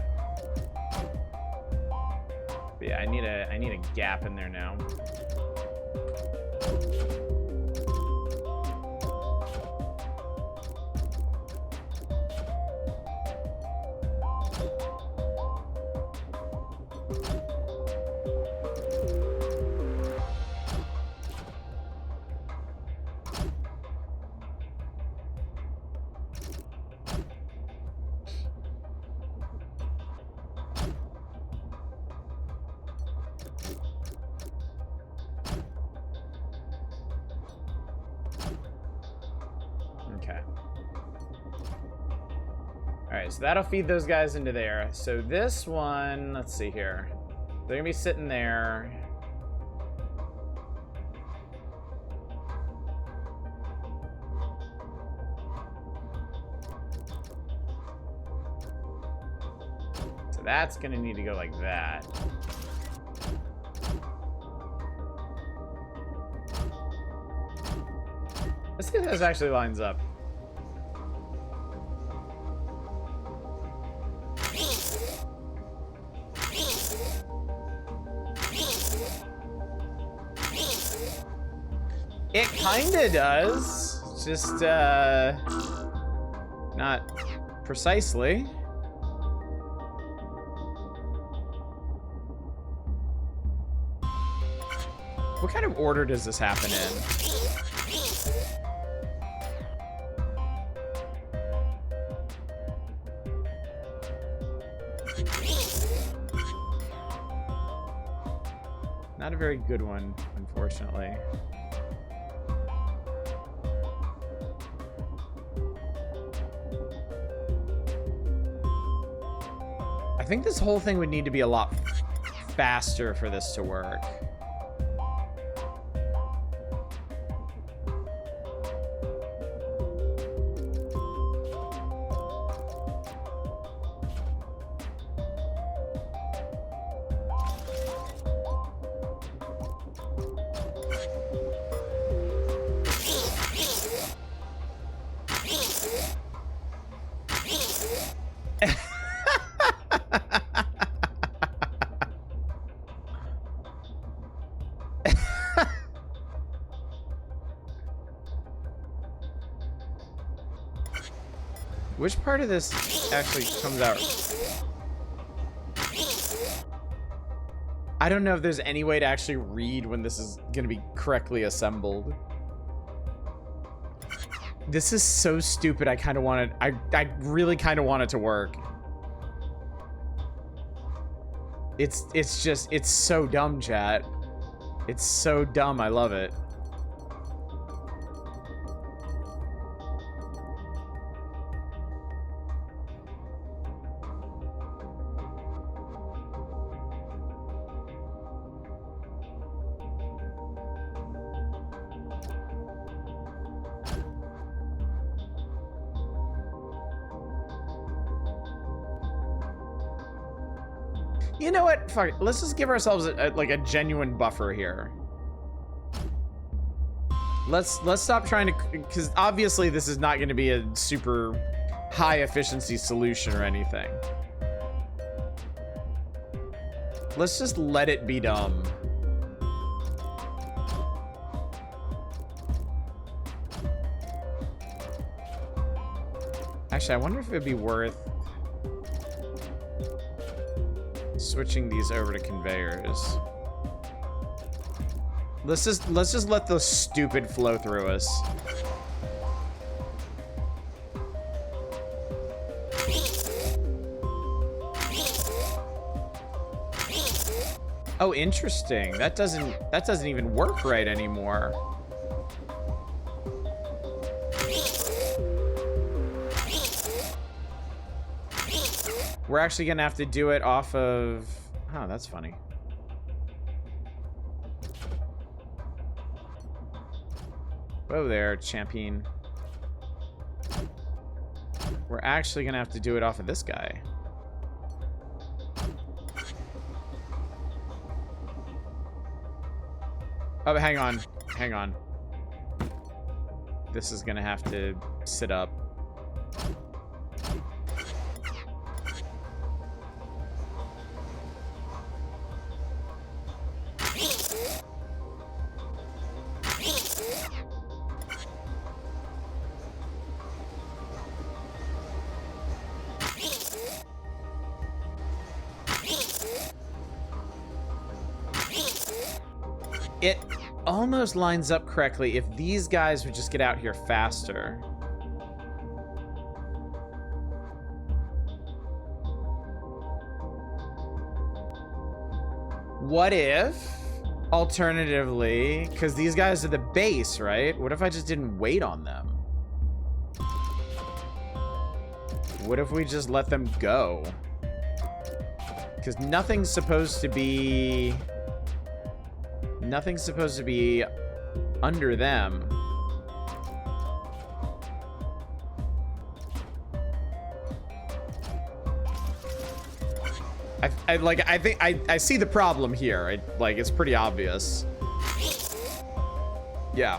But yeah, I need a gap in there now. Okay. Alright, so that'll feed those guys into there. So this one, let's see here. They're gonna be sitting there. So that's gonna need to go like that. Let's see if this actually lines up. It kinda does. Just, not precisely. What kind of order does this happen in? Not a very good one, unfortunately. I think this whole thing would need to be a lot faster for this to work. Which part of this actually comes out? I don't know if there's any way to actually read when this is going to be correctly assembled. This is so stupid. I kind of want it. I really kind of want it to work. It's just, it's so dumb, chat. It's so dumb. I love it. You know what? Fuck it. Let's just give ourselves like a genuine buffer here. Let's stop trying to, because obviously this is not going to be a super high efficiency solution or anything. Let's just let it be dumb. Actually, I wonder if it'd be worth switching these over to conveyors. Let's just let the stupid flow through us. Oh, interesting. That doesn't even work right anymore. We're actually gonna have to do it off of... Oh, that's funny. Whoa there, champion. We're actually gonna have to do it off of this guy. Oh, hang on. Hang on. This is gonna have to sit up. It almost lines up correctly if these guys would just get out here faster. What if, alternatively, because these guys are the base, right? What if I just didn't wait on them? What if we just let them go? Because nothing's supposed to be under them. I think I see the problem here. It's pretty obvious. Yeah.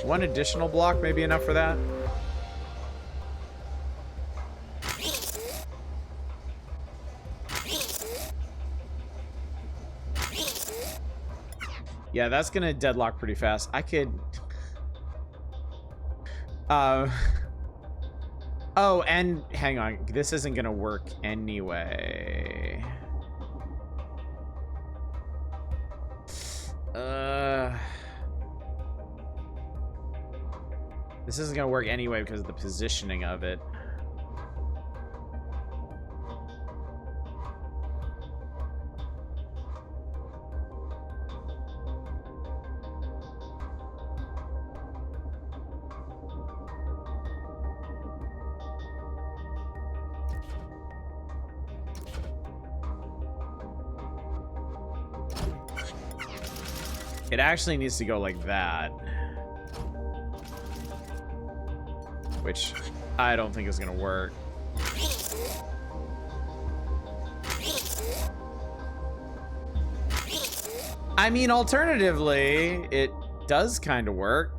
One additional block may be enough for that. Yeah, that's gonna deadlock pretty fast. I could... Oh, and hang on. This isn't gonna work anyway. This isn't gonna work anyway because of the positioning of it. It actually needs to go like that. Which I don't think is gonna work. I mean, alternatively, it does kind of work.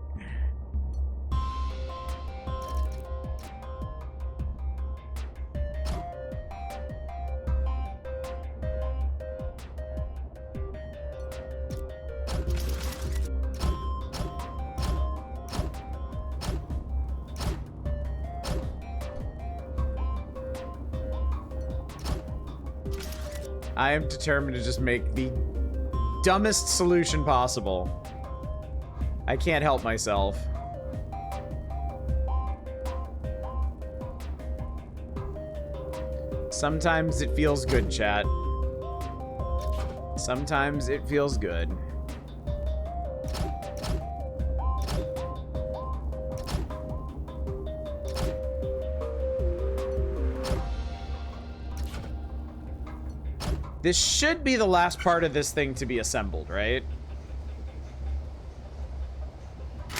I am determined to just make the dumbest solution possible. I can't help myself. Sometimes it feels good, chat. Sometimes it feels good. This should be the last part of this thing to be assembled, right? I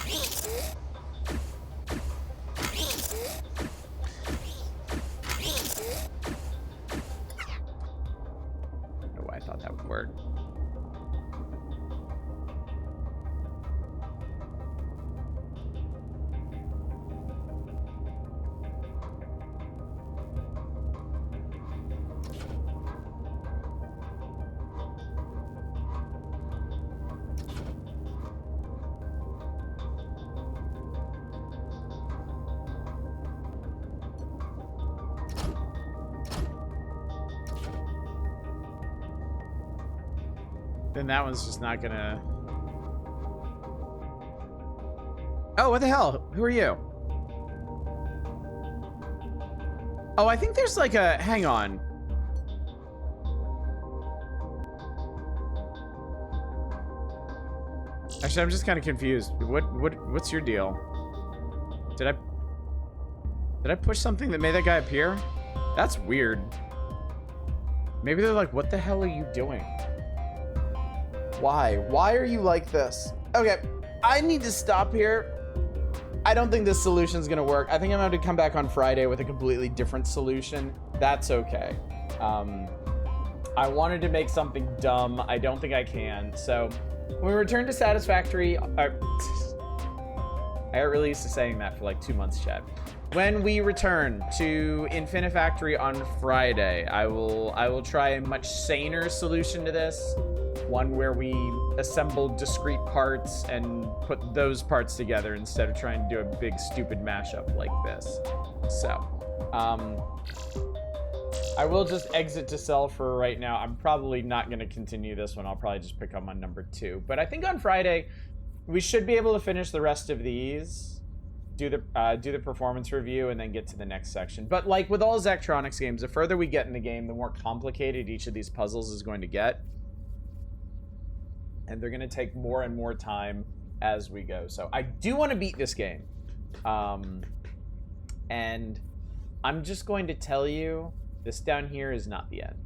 don't know why I thought that would work. Then that one's just not gonna... Oh, what the hell? Who are you? Oh, I think there's like a... Hang on. Actually, I'm just kind of confused. What's your deal? Did I push something that made that guy appear? That's weird. Maybe they're like, what the hell are you doing? Why? Why are you like this? Okay, I need to stop here. I don't think this solution's gonna work. I think I'm gonna have to come back on Friday with a completely different solution. That's okay. I wanted to make something dumb. I don't think I can. So when we return to Satisfactory, I got really used to saying that for like 2 months, chat. When we return to Infinifactory on Friday, I will try a much saner solution to this. One where we assemble discrete parts and put those parts together instead of trying to do a big stupid mashup like this. So, I will just exit to sell for right now. I'm probably not going to continue this one. I'll probably just pick up on number 2. But I think on Friday, we should be able to finish the rest of these, do the performance review, and then get to the next section. But like with all Zachtronics games, the further we get in the game, the more complicated each of these puzzles is going to get. And they're going to take more and more time as we go. So I do want to beat this game. And I'm just going to tell you, this down here is not the end.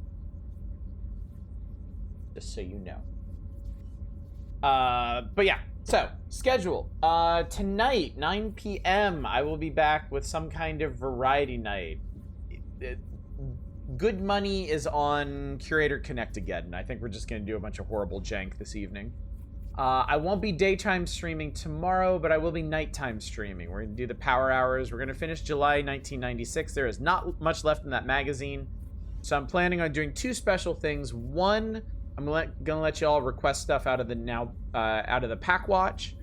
Just so you know. But yeah, so schedule. Tonight, 9 p.m., I will be back with some kind of variety night. Good Money is on Curator Connect again, and I think we're just going to do a bunch of horrible jank this evening. I won't be daytime streaming tomorrow, but I will be nighttime streaming. We're going to do the Power Hours. We're going to finish July 1996. There is not much left in that magazine, so I'm planning on doing 2 special things. One, I'm going to let you all request stuff out of the Pack Watch.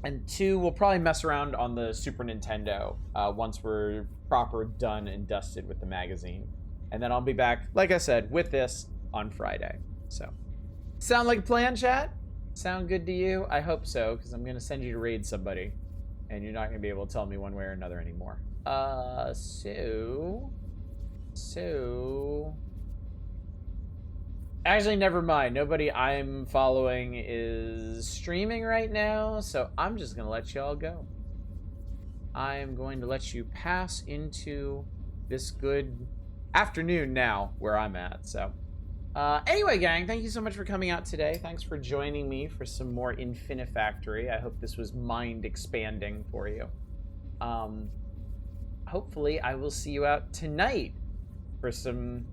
And 2, we'll probably mess around on the Super Nintendo once we're proper done and dusted with the magazine. And then I'll be back, like I said, with this on Friday. So, sound like a plan, chat? Sound good to you? I hope so, because I'm going to send you to raid somebody. And you're not going to be able to tell me one way or another anymore. Actually, never mind. Nobody I'm following is streaming right now, so I'm just going to let y'all go. I am going to let you pass into this good afternoon now where I'm at. So anyway, gang, thank you so much for coming out today. Thanks for joining me for some more Infinifactory. I hope this was mind expanding for you. Hopefully I will see you out tonight for some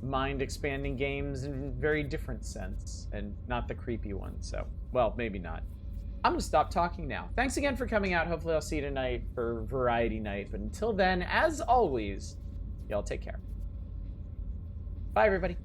mind expanding games in a very different sense and not the creepy one. So, well, maybe not. I'm gonna stop talking now. Thanks again for coming out. Hopefully I'll see you tonight for variety night, but until then, as always, y'all take care. Bye, everybody.